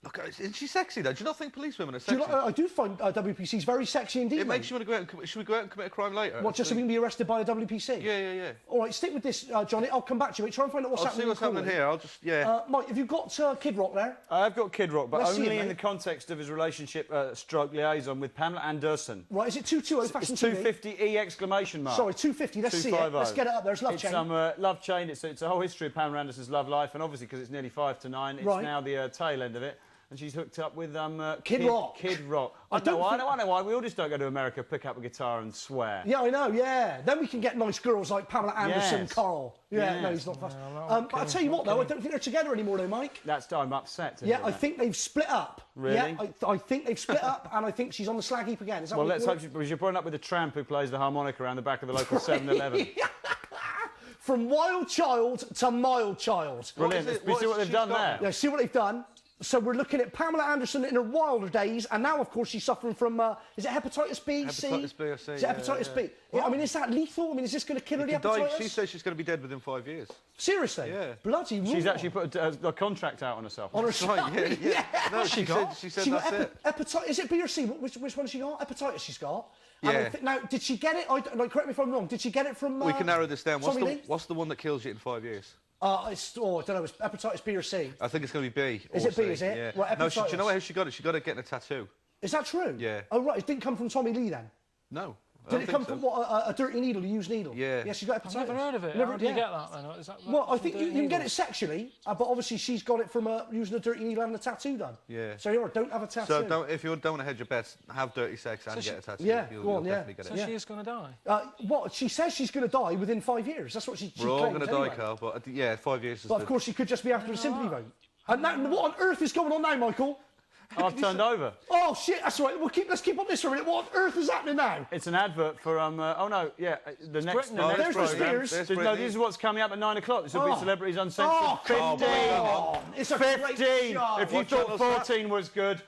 Look, isn't she sexy, though? Do you not think policewomen are sexy? I do find WPCs very sexy indeed. It makes you want to go out and... Should we go out and commit a crime later? What, just so we can be arrested by a WPC? Yeah. All right, stick with this, Johnny. I'll come back to you. Try and find out what's happening. I'll see what's happening here. I'll just... Mike, have you got Kid Rock there? I've got Kid Rock, but Let's see only it, in mate. the context of his relationship stroke liaison with Pamela Anderson. Right, is it 220 Fashion It's TV? 250 exclamation mark. Sorry, 250. Let's see it. Let's get it up there. It's Love Chain. It's Love Chain. It's a whole history of Pamela Anderson's love life, and obviously because it's nearly 5 to 9, it's now the tail end of it. And she's hooked up with Kid Rock. Kid Rock. I know why. We all just don't go to America, pick up a guitar and swear. Yeah, I know, yeah. Then we can get nice girls like Pamela Anderson, Yes. Karl. Yeah, Yes. no, he's not fussed. No, But I'll tell you what, though, I don't think they're together anymore, though, Mike. I'm upset. To Yeah, hear I that. think they've split up. Really? Yeah, I think they've split up, and I think she's on the slag heap again. Is that Well, what let's hope because you're putting up with a tramp who plays the harmonica around the back of the local 7-Eleven. From wild child to mild child. Brilliant. You see what they've done there? Yeah, see what they've done? So we're looking at Pamela Anderson in her wilder days, and now, of course, she's suffering from, is it hepatitis B, C? Hepatitis B or C, Is it hepatitis B? Yeah, I mean, is that lethal? I mean, is this going to kill her, the hepatitis? She says she's going to be dead within 5 years. Seriously? Yeah. Bloody She's raw. actually put a contract out on herself. On her Right, yeah. No, she said She that's got it. hepatitis. Is it B or C? Which one has she got? Hepatitis she's got. Yeah. And now, did she get it? Correct me if I'm wrong. Did she get it from... We can narrow this down. Tommy Lee? What's the one that kills you in 5 years? I don't know. It's hepatitis B or C. I think it's going to be B. Is or it B, C, is it? Yeah. Well, No, hepatitis. do you know how she got it? She got it getting a tattoo. Is that true? Yeah. Oh, right. It didn't come from Tommy Lee then? No. Did it come from what? A dirty needle, a used needle? Yeah. Yeah, she got hepatitis. I've never heard of it. Never, How do you get that then? Is that Well, I from think you dirty can get it needles? sexually, but obviously she's got it from using a dirty needle having a tattoo done. Yeah. So you don't have a tattoo. So if you don't want to hedge your bets, have dirty sex and get a tattoo. Yeah, You'll go on, definitely get So it. she is going to die? What? She says she's going to die within 5 years. That's what she We're all claims, going to die, anyway. Carl, but yeah, 5 years is But of course, she could just be after a sympathy vote. And now, what on earth is going on now, Michael? I've turned over. Oh shit! That's right. Let's keep on this for a minute. What on earth is happening now? It's an advert for the next Britney. There's the programme. Spears. No, this is what's coming up at 9 o'clock. This will be Celebrities Uncensored. Oh, come 15. on. It's a great 15. show. If you What thought channel's that? 14 was good,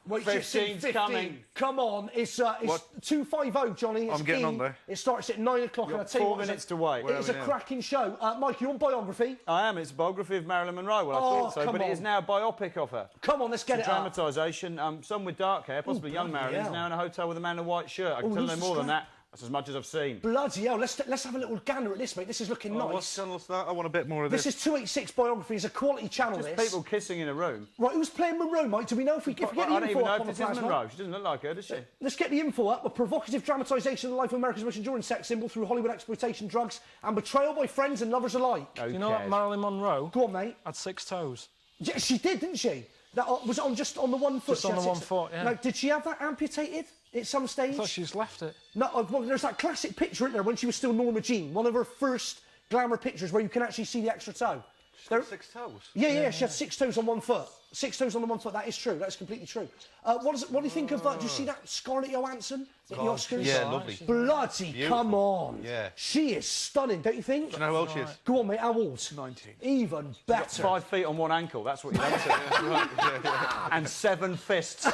Wait, 15's coming. Come on, it's 2:50, Johnny. It's I'm getting on there. It starts at 9 o'clock, and I'll tell you 4 what, minutes to wait. It is a cracking show. Mike, you on biography? I am. It's a biography of Marilyn Monroe. Well, I thought so, but it is now a biopic of her. Come on, let's get it up. Dramatisation. Some with dark hair, possibly young Marilyn, is now in a hotel with a man in a white shirt. I can tell no more than that. That's as much as I've seen. Bloody hell, let's have a little gander at this, mate. This is looking nice. What channel's that? I want a bit more of this. This is 286 Biography. It's a quality channel, Just this. people kissing in a room. Right, who's playing Monroe, Mike? Do we know if we get the info I don't even know up if on the this is plasma? Monroe. She doesn't look like her, does she? Let's get the info up. A provocative dramatisation of the life of America's most enduring sex symbol through Hollywood exploitation, drugs, and betrayal by friends and lovers alike. Who Do you know that cares? Marilyn Monroe Go on, mate. had 6 toes? Yeah, she did, didn't she? That was it just on the one foot. Just on the one foot, yeah. Now, did she have that amputated at some stage? I thought she's left it. No, well, there's that classic picture in there when she was still Norma Jean, one of her first glamour pictures where you can actually see the extra toe. She's got 6 toes. Yeah, she had 6 toes on one foot. 6 toes on the one foot. That is true. That's completely true. What do you think of that? Do you see that Scarlett Johansson at the Oscars? Yeah, lovely. Bloody, Beautiful. come on. Yeah. She is stunning, don't you think? Do you know how old she is? Go on, mate. How old? 19. Even better. 5 feet on one ankle, that's what you're into. And 7 fists.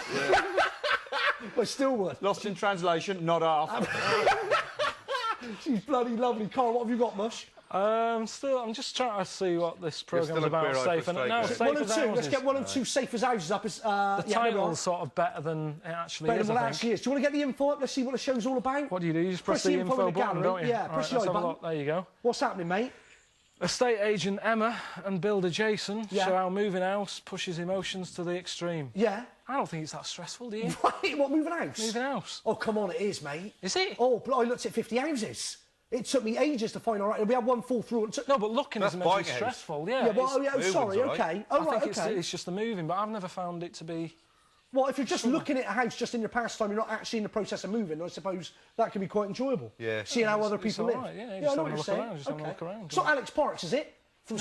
But still would. Lost in translation, not half. She's bloody lovely. Carl, what have you got, Mush? I'm just trying to see what this programme's still a about. queer eye Safe for and straight, no, yeah. safe One and as two. houses. Let's get one and two safe as houses up. The title's sort of better than it actually better is, than I it think. actually is. Do you want to get the info up? Let's see what the show's all about. What do? You just press the info in the button, gallery. don't you? Yeah, All press right, the let's have a button. look. There you go. What's happening, mate? Estate agent Emma and builder Jason Yeah. show how moving house pushes emotions to the extreme. Yeah. I don't think it's that stressful, do you? Right, what, moving house? Moving house. Oh, come on, it is, mate. Is it? Oh, but I looked at 50 houses. It took me ages to find all right. We had one fall through. No, but looking That's is meant to be buying a house. stressful, yeah. Yeah, well, it's- oh, yeah, sorry, all right. okay. Oh, I right, think okay. it's just the moving, but I've never found it to be... Well, if you're just looking at a house just in your pastime, you're not actually in the process of moving, I suppose that can be quite enjoyable. Yeah. Seeing how other It's people all live. right, yeah, I just know having what a you're look saying. around, just having a look around. So Alex Parks, is it? From,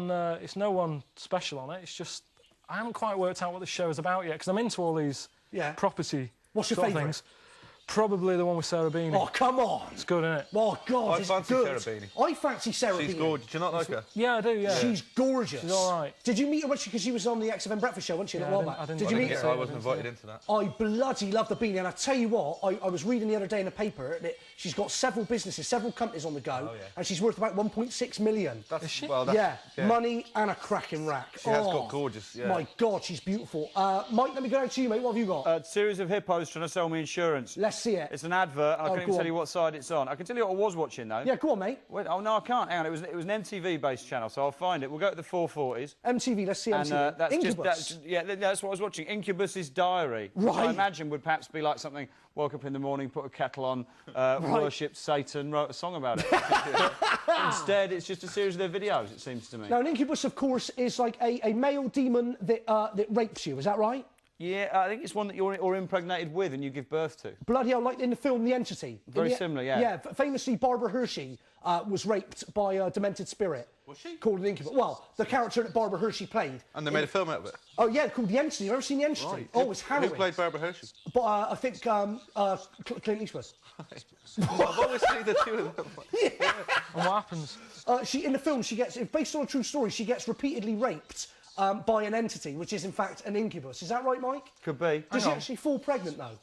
No, it's no one special on it. It's just I haven't quite worked out what the show is about yet because I'm into all these property What's your sort of favourite? things. Probably the one with Sarah Beanie. Oh, come on. It's good, isn't it? Oh, God, I it's fancy good. Sarah Beanie. I fancy Sarah Beanie. She's gorgeous. Do you not like her? Yeah, I do, yeah. She's gorgeous. She's all right. Did you meet her because she was on the XFM Breakfast Show, wasn't she, a Yeah, while I back? didn't- Did you meet Yes, her? I wasn't invited into that. I bloody love the beanie, and I tell you what, I was reading the other day in the paper that she's got several businesses, several companies on the go, and she's worth about 1.6 million. Is she? Well, Yeah, money and a cracking rack. She has got gorgeous, yeah. My God, she's beautiful. Mike, let me go out to you, mate. What have you got? A series of hippos trying to sell me insurance. Let's see it. It's an advert, and I Oh, can't go even tell on. you what side it's on. I can tell you what I was watching, though. Yeah, go on, mate. Wait, oh, no, I can't. Hang on, it was an MTV-based channel, so I'll find it. We'll go to the 440s. MTV, let's see And MTV. that's Incubus. that's what I was watching. Incubus's Diary, which I Right. imagine would perhaps be like something. Woke up in the morning, put a kettle on, worshipped Satan, wrote a song about it. Instead, it's just a series of their videos. It seems to me. Now, an incubus, of course, is like a male demon that rapes you. Is that right? Yeah, I think it's one that you're impregnated with and you give birth to. Bloody hell, like in the film The Entity. Very similar, yeah. Yeah, famously, Barbara Hershey was raped by a demented spirit. Was she? Called an incubus. Well, the character that Barbara Hershey played. And they made a film out of it. Oh, yeah, called The Entity. You've ever seen The Entity? Right. Oh, it's Who harrowing. played Barbara Hershey? But I think Clint Eastwood. I've always seen the two of them. And what happens? She in the film, based on a true story, she gets repeatedly raped by an entity, which is in fact an incubus. Is that right, Mike? Could be. Does she actually fall pregnant though?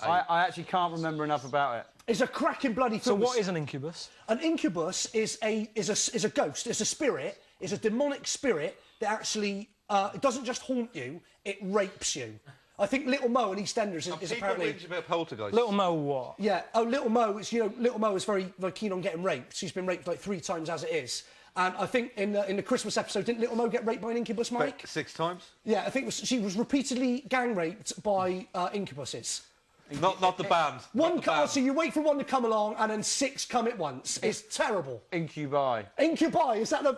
I actually can't remember enough about it. It's a cracking bloody So film. what is an incubus? An incubus is a ghost. It's a spirit. It's a demonic spirit that actually it doesn't just haunt you; it rapes you. I think Little Mo in EastEnders is People apparently. whinge about poltergeist. Little Mo what? Yeah. Oh, Little Mo is Little Mo is very keen on getting raped. She's been raped like 3 times as it is. And I think in the Christmas episode, didn't Little Mo get raped by an incubus, Mike? 6 times? Yeah, I think she was repeatedly gang raped by incubuses. Not the band. So you wait for one to come along and then 6 come at once. It's terrible. Incubi. Incubi, is that the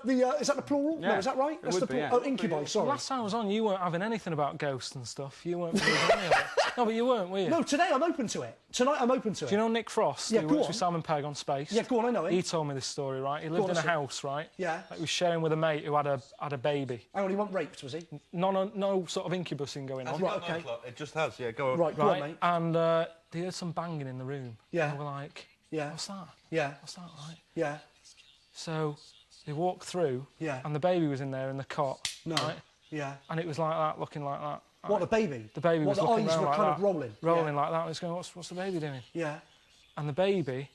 plural? Yeah, No, is that right? it That's would the be, plural. yeah. Oh, incubi, sorry. Last time I was on, you weren't having anything about ghosts and stuff. You weren't believing any of it. No, but you weren't, were you? No, today I'm open to it. Tonight I'm open to it. Do you know Nick Frost, Yeah, who go works on. with Simon Pegg on Space? Yeah, go on, I know him. He told me this story, right? He lived on, in a listen. house, right? Yeah. That he was sharing with a mate who had a baby. Hang on, he wasn't raped, was he? No sort of incubusing going on. Right, okay. It just has, yeah, go on. Right, go on, Right, mate. and they heard some banging in the room. Yeah. And they were like, Yeah. what's that? Yeah, What's that, right? yeah. So they walked through, Yeah. and the baby was in there in the cot, No. right? Yeah. And it was like that, looking like that. Right? What, the baby? The baby was looking the eyes around were like kind that, of rolling? Rolling like that. And it's going, what's the baby doing? Yeah. And the baby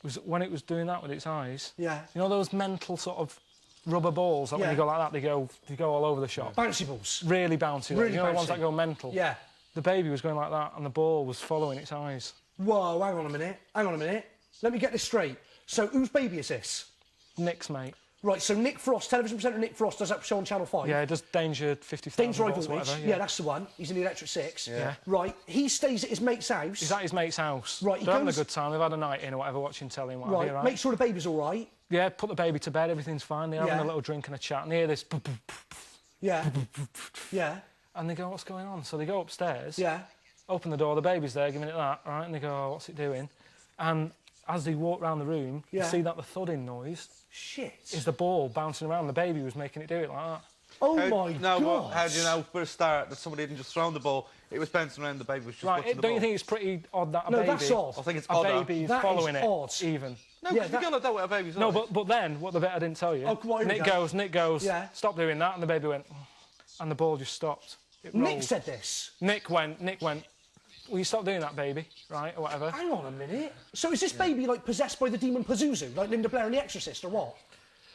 was, when it was doing that with its eyes, yeah. you know those mental sort of rubber balls that when you go like that, they go all over the shop? Bouncy balls. Really bouncy. Really you know bouncy. the ones that go mental? Yeah. The baby was going like that and the ball was following its eyes. Whoa, hang on a minute. Hang on a minute. Let me get this straight. So whose baby is this? Nick's mate. Right, so Nick Frost, television presenter Nick Frost, does that show on Channel 5? Yeah, he does Danger 50,000 Danger volts, Rivalry. whatever. Yeah, that's the one. He's in the Electric Six. Yeah. Right, he stays at his mate's house. He's at his mate's house. Right, They're having a good time. They've had a night in or whatever, watching telly and whatever. Right, make sure the baby's all right. Yeah, put the baby to bed, everything's fine. They're having a little drink and a chat and they hear this... Yeah. Yeah. And they go, what's going on? So they go upstairs. Yeah. Open the door, the baby's there, giving it that, right? And they go, oh, what's it doing? And as they walk around the room, you see that the thudding noise is the ball bouncing around. The baby was making it do it like that. Oh my God! Well, how do you know for a start that somebody didn't just throw the ball? It was bouncing around. The baby was just watching the ball. Don't you think it's pretty odd that a baby? No, that's odd. I think it's a odd. baby is that following is it. Odd. Even. No, because you gotta know what a baby's No, like. but then what the bit I didn't tell you. Oh, Nick goes. Stop doing that, and the baby went, and the ball just stopped. Nick said this. Nick went. Will you stop doing that, baby? Right, or whatever. Hang on a minute. So is this baby like possessed by the demon Pazuzu, like Linda Blair in The Exorcist, or what?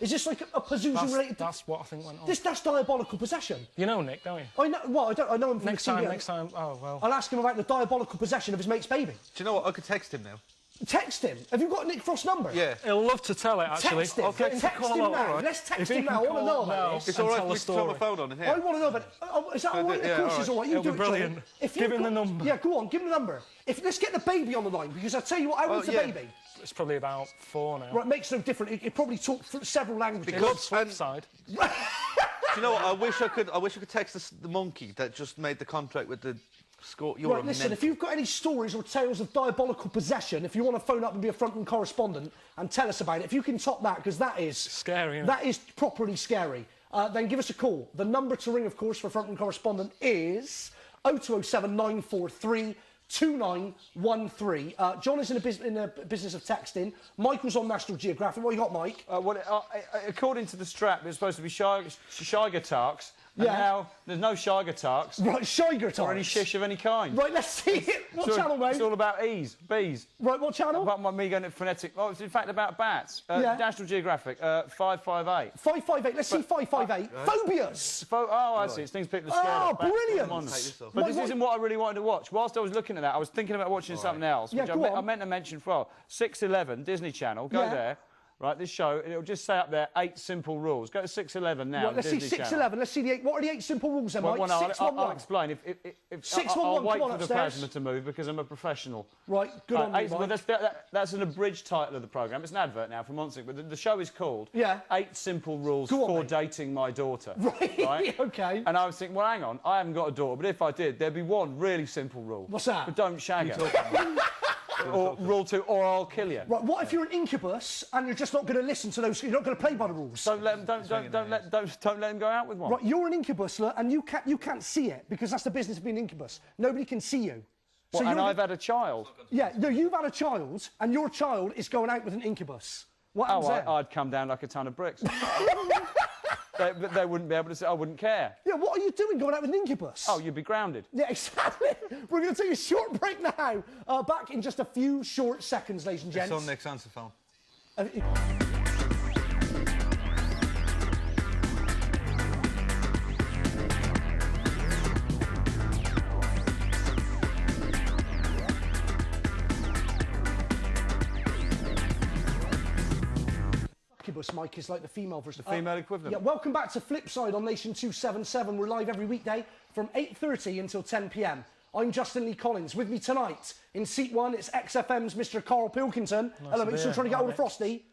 Is this like a Pazuzu related? That's what I think went on. That's diabolical possession. You know Nick, don't you? I know. Well, I don't. I know him from Next the TV. time. Oh well. I'll ask him about the diabolical possession of his mate's baby. Do you know what? I could text him now. Text him. Have you got Nick Frost's number? Yeah. He'll love to tell it, actually. Text him. I'll Text him now. Let's text him now. I want to know about this. It's all right for me to turn my phone on in here. I want to know about it. Is that all right? Of course it's all right. You do it, brilliant. Give him the number. Yeah, go on. Give him the number. Let's get the baby on the line, because I'll tell you what, how old's the baby? It's probably about 4 now. Right, makes no difference. It probably talks several languages. He loves Flipside. Do you know what? I wish I could text the monkey that just made the contract with the score. Right, listen, if you've got any stories or tales of diabolical possession, if you want to phone up and be a front-room correspondent and tell us about it, if you can top that, because that is... scary, isn't it? That is properly scary. Then give us a call. The number to ring, of course, for a front-room correspondent is 0207 943 2913. John is in the business of texting. Michael's on National Geographic. What you got, Mike? According to the strap, it's supposed to be Shiger Tarks. And now there's no Shiger Tarks. Right, Shiger Tarks. Or any shish of any kind. Right, let's see it. What channel, mate? It's all about bees. Right, what channel? About me going to phonetic. Oh, it's in fact about bats. National Geographic, 558. 558. Let's see 558. Phobias. I see. It's things people are scared of. Oh, brilliant. But this isn't what I really wanted to watch. Whilst I was looking at that, I was thinking about watching something else, which I meant to mention for 611, Disney Channel. Go there. Right, this show, it'll just say up there 8 simple rules. Go to 611 now. Right, let's see 611. Let's see the 8. What are the 8 simple rules then, Mike? Well, no, I'll explain. If 611, I'll wait come on for the upstairs. plasma to move because I'm a professional. Right, good on you, Mike. That's an abridged title of the programme. It's an advert now for Monsignor, but the show is called 8 Simple Rules for Dating My Daughter. Right, OK. And I was thinking, well, hang on, I haven't got a daughter, but if I did, there'd be one really simple rule. What's that? But don't shag her. Or rule 2, or I'll kill you. Right, what if you're an incubus and you're just not going to listen to those? You're not going to play by the rules. Don't let them go out with one. Right, you're an incubus, and you can't see it because that's the business of being an incubus. Nobody can see you. So and I've had a child. Yeah, no, you've had a child, and your child is going out with an incubus. What happens then? I'd come down like a ton of bricks. They wouldn't be able to say, I wouldn't care. Yeah, what are you doing going out with an incubus? Oh, you'd be grounded. Yeah, exactly. We're going to take a short break now. Back in just a few short seconds, ladies and gents. It's on Nick's answer phone. Incubus, Mike, is like the female version. The female equivalent. Yeah, welcome back to Flipside on Nation 277. We're live every weekday from 8:30 until 10 p.m. I'm Justin Lee Collins. With me tonight, in seat 1, it's XFM's Mr. Karl Pilkington. Hello, mate. Still trying to get hold of Frosty.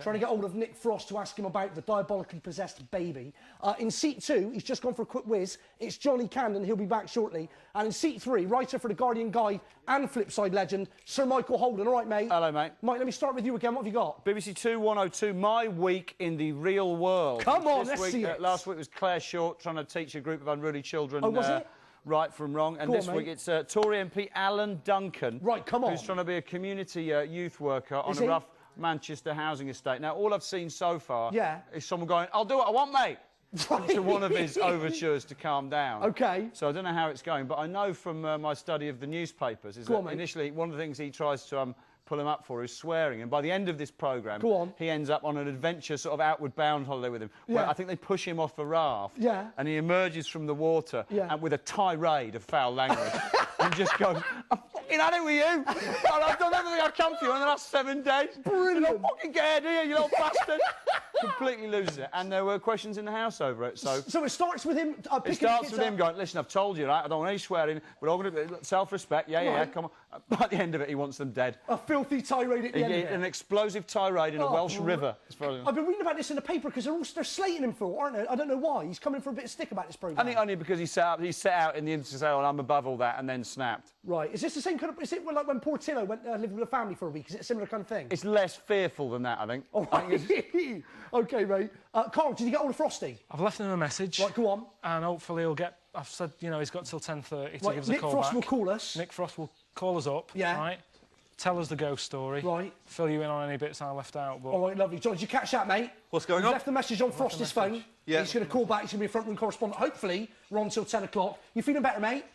Trying to get hold of Nick Frost to ask him about the diabolically possessed baby. In seat 2, he's just gone for a quick whiz. It's Johnny Candon. He'll be back shortly. And in seat 3, writer for The Guardian Guide and Flipside legend, Sir Michael Holden. All right, mate? Hello, mate. Mike, let me start with you again. What have you got? BBC 2 102, My Week in the Real World. Come on, let's see it. Last week was Claire Short trying to teach a group of unruly children. Oh, was it? Right from wrong. And this week it's Tory MP Alan Duncan. Right, come on. Who's trying to be a community youth worker on a rough Manchester housing estate. Now, all I've seen so far is someone going, I'll do what I want, mate. to one of his overtures to calm down. OK. So I don't know how it's going, but I know from my study of the newspapers is that initially one of the things he tries to pull him up for is swearing, and by the end of this programme, he ends up on an adventure, sort of outward bound holiday with him, where I think they push him off a raft, and he emerges from the water and with a tirade of foul language, and just goes, "I'm fucking had it with you, and I've done everything I can for you in the last 7 days. Brilliant! Don't fucking get out of here, you little bastard!" Completely loses it, and there were questions in the house over it. So it starts with him. It starts with him going, "Listen, I've told you, right? I don't want any swearing. We're all going to self-respect. Yeah, come on." By the end of it, he wants them dead. A filthy tirade at the end of it. An explosive tirade in a Welsh river. As far as I've been reading about this in the paper because they're slating him for it, aren't they? I don't know why. He's coming for a bit of stick about this programme. I think only because he set out in the interview to say, "Oh, I'm above all that," and then snapped. Right. Is this the same kind of... Is it like when Portillo went lived with a family for a week? Is it a similar kind of thing? It's less fearful than that, I think. Oh, right. OK, mate. Karl, did you get hold of Frosty? I've left him a message. Right, go on. And hopefully he'll get... I've said, you know, he's got till 10:30 to give us a call Nick Frost back. will call us. Nick Frost will call us up, right? Tell us the ghost story. Right. Fill you in on any bits I left out. But... All right, lovely. John, did you catch that, mate? What's going He's on? left the message on Frosty's phone. Yeah. He's going to call back. He's going to be a front room correspondent. Hopefully, we're on till 10 o'clock. You feeling better, mate?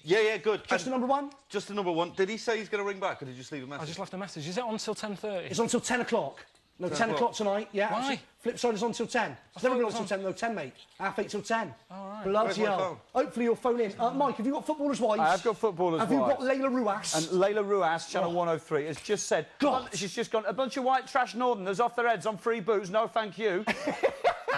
Yeah, good. Just the number one? Just the number one. Did he say he's going to ring back, or did you just leave a message? I just left a message. Is it on till 10:30? It's on till 10 o'clock. No, 10 o'clock tonight, yeah. Why? Flipside is on till 10. It's never been on till 10, no, 10, mate. 8:30 till 10. All right. Bloody hell. Hopefully you'll phone in. Mike, have you got footballers' wives? I have got footballers' wives. Have you got Layla Ruas? And Layla Ruas, Channel 103, has just said... God. She's just gone, "A bunch of white trash northerners off their heads on free booze, no thank you."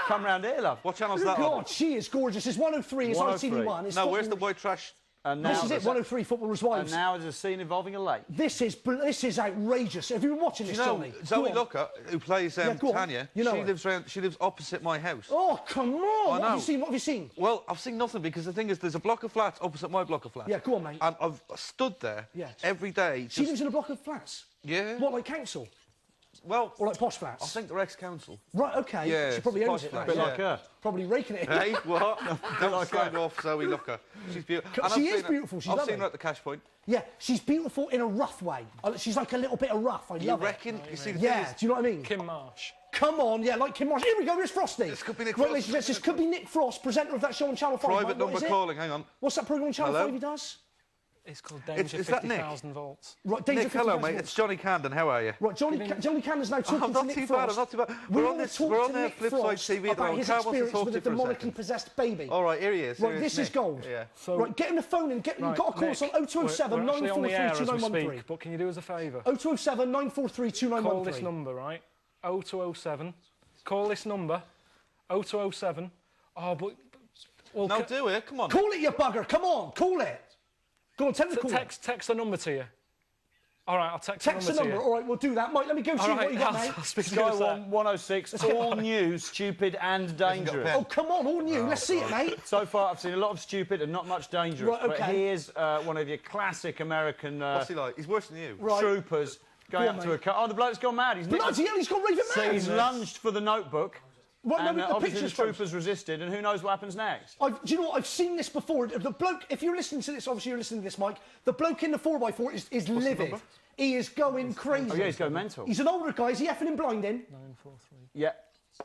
Come round here, love. What channel's that on? God, she is gorgeous. It's 103, it's 103. ITV1. It's No, where's the football... white trash? And now This is it, 103 footballers' wives. And now there's a scene involving a lake. This is outrageous. Have you been watching this, Johnny? Zoe Looker, who plays Tanya, she lives opposite my house. Oh, come on. I know. What have you seen? Well, I've seen nothing, because the thing is, there's a block of flats opposite my block of flats. Yeah, go on, mate. And I've stood there every day. She lives in a block of flats? Yeah. What, like council? Well... Or like posh flats? I think they're ex-council. Right, OK. Yeah, she probably owns posh it now. flats, Like her. Probably raking it in. Hey, what? Don't slag off Zoe Looker. She's beautiful. She is beautiful. She's I've lovely. seen her at the Cash Point. Yeah, she's beautiful in a rough way. She's like a little bit of rough. I love it. You reckon? You see, the Yeah, thing is, do you know what I mean? Kim Marsh. Come on, yeah, like Kim Marsh. Here we go, here's Frosty. This could be Nick Right, Frost. ladies and gents, this could be Nick Frost, presenter of that show on Channel 5. Private What number is it? calling, hang on. What's that programme on Channel Hello? 5 he does? It's called Danger Is that Nick? 50,000 volts. Right, Danger Nick, hello, 50,000 mate. It's Johnny Candon. How are you? Right, Johnny Candon's now talking I'm to not Nick too Frost. bad, I'm not too bad. We're on Flipside TV at the about moment. his Karl wants to experience talk to with you a for a second. demonically possessed baby. All right, here he is. Right, this is gold. Yeah. So, right, get him the phone and you've got to call us on 0207 943 2913. But can you do us a favour? 0207 943 2913. Call this number, right? 0207. Call this number. 0207. Oh, but... Well, No, do it. Come on. Call it, you bugger. Come on, call it. Go on, tell me to call it. Text the number to you. All right, I'll text the number. All right, we'll do that. Mike, let me go see what you got, mate. I'll speak to Sky you in a sec. 106, all new, stupid and dangerous. Oh, come on, all new. Let's see it, mate. So far, I've seen a lot of stupid and not much dangerous. Right, okay. But here's one of your classic American What's he like? He's worse than you. Right. troopers going up to a car. Oh, the bloke's gone mad. Bloody hell, he's gone raving mad. So he's lunged for the notebook. Right, And no, the obviously the picture's close. troopers resisted, and who knows what happens next? Do you know what? I've seen this before. The bloke, if you're listening to this, obviously you're listening to this, Mike, the bloke in the 4x4 is livid. He is going crazy. Oh, yeah, he's going mental. He's an older guy. Is he effing and blinding? 943. Yeah,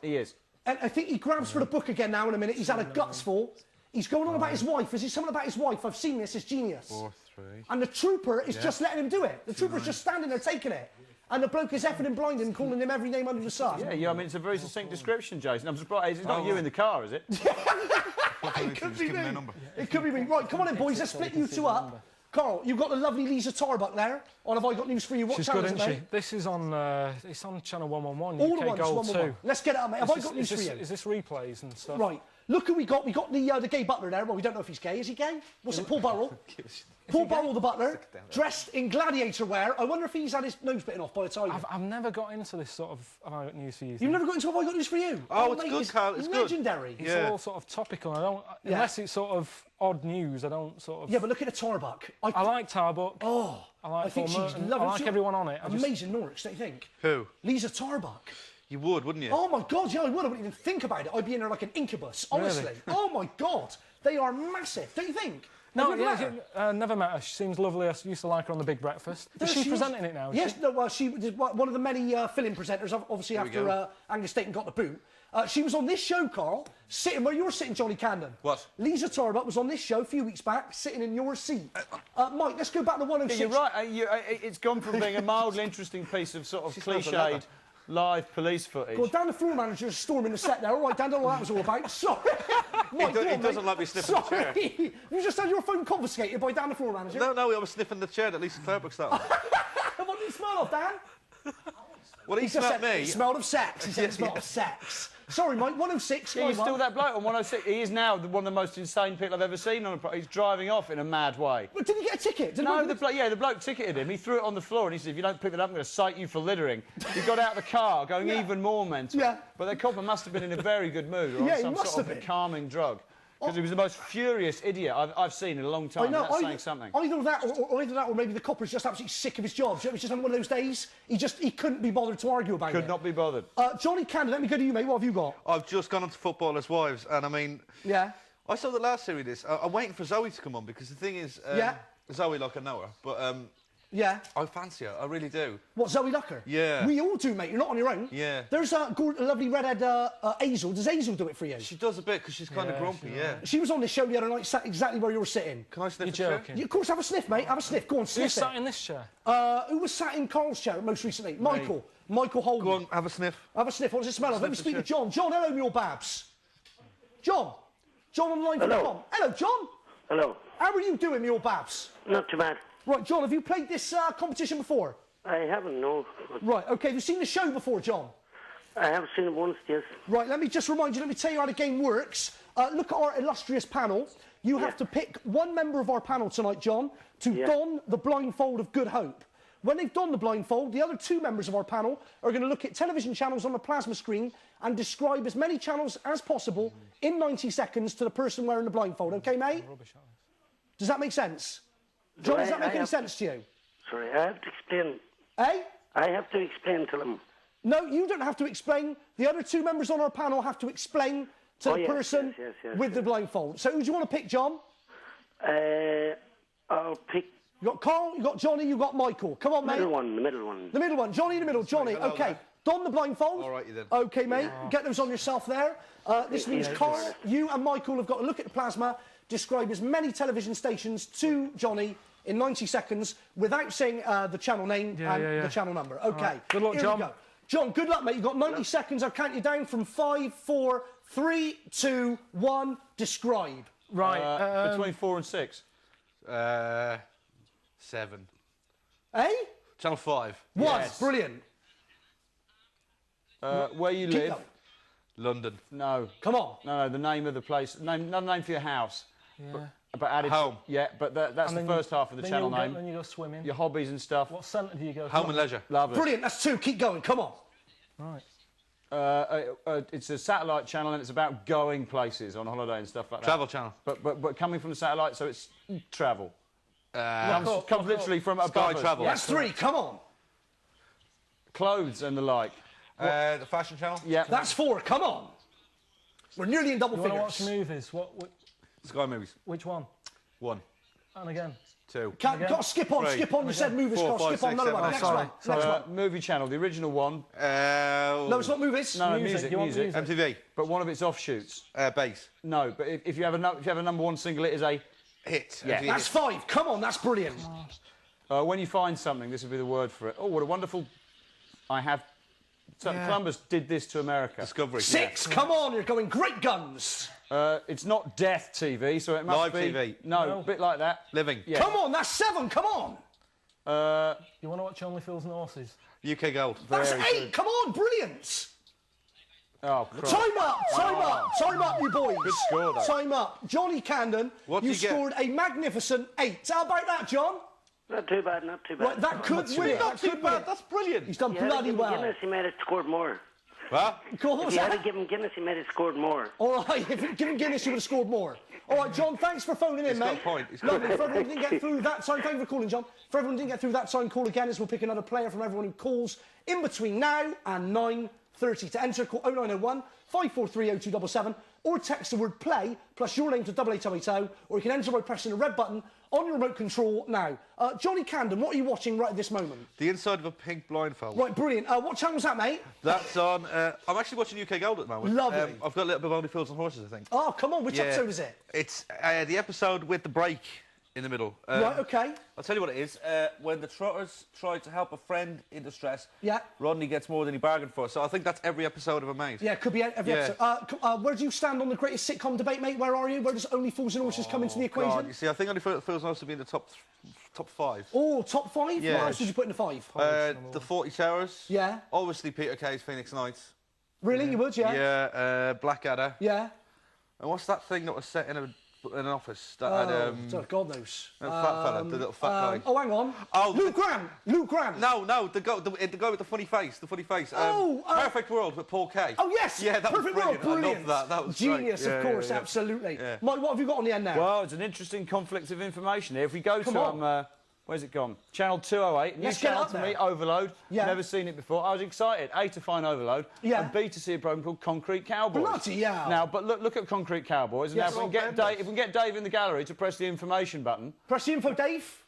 he is. And I think he grabs for the book again now in a minute. He's had a guts fall. He's going on about his wife. Is he something about his wife? I've seen this. It's genius. 4-3. And the trooper is just letting him do it. The trooper's just standing there taking it. And the bloke is effing and blinding, calling him every name under the sun. Yeah, I mean, it's a very succinct description, Jason. I'm surprised it's not you in the car, is it? It could be me. It could be me. Right, come on in, boys. Let's split you two up. Karl, you've got the lovely Lisa Tarbuck there. On Have I Got News for You? What She's channel good, is it, isn't she? mate? This is on, it's on Channel 111, All the UK ones, Gold 111. 2. Let's get it up, mate. Have I got news for you? Is this replays and stuff? Right. Look who we got. We got the gay butler there. Well, we don't know if he's gay. Is he gay? What's it, Paul Burrell? Paul Burrell, the butler, dressed in gladiator wear. I wonder if he's had his nose bitten off by a tiger. I've never got into this sort of Have I Got News for You. You've never got into Have I Got News for You? Oh, it's mate, good, Karl. It's legendary. good. It's all sort of topical. I don't, unless it's sort of odd news, I don't sort of... Yeah, but look at the Tarbuck. I like Tarbuck. Oh, I like think Paul she's Merton. lovely. I like everyone on it. Amazing Norwich, don't you think? Who? Lisa Tarbuck. You would, wouldn't you? Oh my God, yeah, I would. I wouldn't even think about it. I'd be in there like an incubus, honestly. Really? Oh my God, they are massive, don't you think? No, Have you ever met her? never met her. She seems lovely. I used to like her on The Big Breakfast. Is she presenting it now? Yes, no, well, she was one of the many fill-in presenters, obviously after Angus Staton got the boot. She was on this show, Carl, sitting where you're sitting, Johnny Candon. What? Lisa Tarbuck was on this show a few weeks back, sitting in your seat. Mike, let's go back to 106. Yeah, you're right. It's gone from being a mildly interesting piece of sort of cliched live police footage. Well, Dan, the floor manager, is storming the set there. All right, Dan, don't know what that was all about. Sorry. Mike, he doesn't like me sniffing the chair. You just had your phone confiscated by Dan, the floor manager. No, I was sniffing the chair that Lisa Tarbuck sat on. What did he smell of, Dan? Well, he smelled me. He smelled of sex. He said he smelled of sex. Sorry, Mike, 106. Yeah, he's still that bloke on 106. He is now one of the most insane people I've ever seen on a... He's driving off in a mad way. But did he get a ticket? No, the bloke ticketed him. He threw it on the floor and he said, if you don't pick that up, I'm going to cite you for littering. He got out of the car, going even more mental. Yeah. But the copper must have been in a very good mood or on some sort of calming drug. Because he was the most furious idiot I've seen in a long time. That's saying something. Either that or maybe the copper's just absolutely sick of his job. It was just one of those days. He couldn't be bothered to argue about it. Could not be bothered. Johnny Candon, let me go to you, mate. What have you got? I've just gone on to Footballers' Wives, and I mean... Yeah. I saw the last series. I'm waiting for Zoe to come on, because the thing is... Zoe, like, I know her, but... Yeah. I fancy her, I really do. What, Zoe Lucker? Yeah. We all do, mate. You're not on your own. Yeah. There's a lovely redhead Hazel. Does Hazel do it for you? She does a bit, because she's kind of grumpy, She was on this show the other night, sat exactly where you were sitting. Can I sniff You're the joking. chair? Of course, have a sniff, mate. Have a sniff. Go on, sniff Who sat in this chair? Who was sat in Karl's chair most recently? Michael. Michael Holden. Go on, have a sniff. Have a sniff. What does it smell of? Let me speak to John. John, hello, me your babs. John. John on the line. Hello. Hello, John. Hello. How are you doing, me your babs? Not too bad. Right, John, have you played this competition before? I haven't, no. Right, OK. Have you seen the show before, John? I have seen it once, yes. Right, let me just remind you, let me tell you how the game works. Look at our illustrious panel. You have to pick one member of our panel tonight, John, to don the blindfold of Good Hope. When they've donned the blindfold, the other two members of our panel are going to look at television channels on the plasma screen and describe as many channels as possible in 90 seconds to the person wearing the blindfold. OK, mate? Does that make sense? John, does that make any sense to you? Sorry, I have to explain. Eh? I have to explain to them. No, you don't have to explain. The other two members on our panel have to explain to the person with the blindfold. So who do you want to pick, John? I'll pick... You got Karl, you got Johnny, you got Michael. Come on, mate. The middle one. The middle one. Johnny in the middle. Johnny, OK. Don the blindfold. All right, you then. OK, mate. Get those on yourself there. This means Karl, you and Michael have got to look at the plasma, describe as many television stations to Johnny in 90 seconds without saying the channel name and the channel number. OK. Right. Good luck, Here John. we go. John, good luck, mate. You've got 90 seconds. I'll count you down from 5, 4, 3, 2, 1. Describe. Right. Between 4 and 6. 7. Eh? Channel 5. Yes. Brilliant. Where you live? Going. London. No. Come on. No, the name of the place. Not the name for your house. Yeah. But added Home. Yeah, but that's the first half of the channel name. Then you go swimming. Your hobbies and stuff. What centre do you go to? Home and Leisure. Lovely. Brilliant. That's 2. Keep going. Come on. Right. It's a satellite channel and it's about going places on holiday and stuff like that. Travel Channel. But coming from the satellite, so it's travel. Comes literally from above Sky us. Travel. That's 3. Come on. Clothes and the like. The Fashion Channel. Yeah. That's 4. Come on. We're nearly in double You want to figures. watch movies? Sky Movies. Which one? 1. And again. 2. Got to skip on. 3. Skip on. You said movies. 4, Carl. 5, Skip on. 6, Another 7, one. 8. Next Sorry. one. Next one. Movie channel, the original one. No, it's not movies. No, Music. You want music. MTV. But one of its offshoots. Bass. No, but if you have a number one single, it is a Hit. Yeah. MTV That's hit. 5. Come on. That's brilliant. when you find something, this would be the word for it. Oh, what a wonderful... I have... So Columbus did this to America. Discovery. 6. Come on. You're going great guns. It's not Death TV, so it must Live be... TV. No, a bit like that. Living. Yeah. Come on. That's 7. Come on. You want to watch Only Fools and Horses? UK Gold. That's Very 8. good. Come on. Brilliant. Oh, Christ. Time up. Time up. Time up, you boys. Good score, though. Time up. Johnny Candon, What you did you get? scored a magnificent 8. How about that, John? Not too bad, not too bad. Right, that could win it. That could win it. That's brilliant. He's done If you had bloody given well. Guinness, he might have scored more. What? Cool, what If was you had that? given Guinness, he might have scored more. All right, if you'd given Guinness, you would have scored more. All right, John, thanks for phoning in, He's got mate. a point. He's got a Lovely. point. For everyone who didn't get through that time, thank you for calling, John. For everyone who didn't get through that time, call again as we'll pick another player from everyone who calls in between now and 9:30. To enter, call 0901 543 0277 or text the word play plus your name to 88880, or you can enter by pressing the red button on your remote control now. Johnny Candon, what are you watching right at this moment? The inside of a pink blindfold. Right, brilliant. What channel's that, mate? That's on... I'm actually watching UK Gold at the moment. Lovely. I've got a little bit of Only Fools and Horses, I think. Oh, come on. Which episode is it? It's the episode with the break in the middle. Right, OK. I'll tell you what it is. When the Trotters try to help a friend in distress, yeah, Rodney gets more than he bargained for. So I think that's every episode of a mate. Yeah, it could be every episode. Where do you stand on the greatest sitcom debate, mate? Where are you? Where does Only Fools and Horses come into the equation? God. You see, I think Only Fools and Horses will be in the top 5. Oh, top 5? Yeah. What else did you put in the 5? The 40 Towers. Yeah. Obviously, Peter Kay's Phoenix Nights. Really? You would, yeah? Yeah. Blackadder. Yeah. And what's that thing that was set in an office that had God knows. The fat fella, the little fat guy. Oh, hang on. Oh, Luke Grant. Luke Grant. No, the guy with the funny face. Perfect World with Paul Kay. Oh yes. Yeah, that Perfect was brilliant. World. Brilliant. I loved that. That was genius, great. of course, absolutely. Yeah. Mike, what have you got on the end now? Well, it's an interesting conflict of information here. If we go to where's it gone? Channel 208. New channel to me, Overload. Yeah. Never seen it before. I was excited. A, to find Overload. Yeah. And B, to see a programme called Concrete Cowboys. Bloody hell. Now, but look at Concrete Cowboys. And now, if we can get Dave in the gallery to press the information button. Press the info, Dave.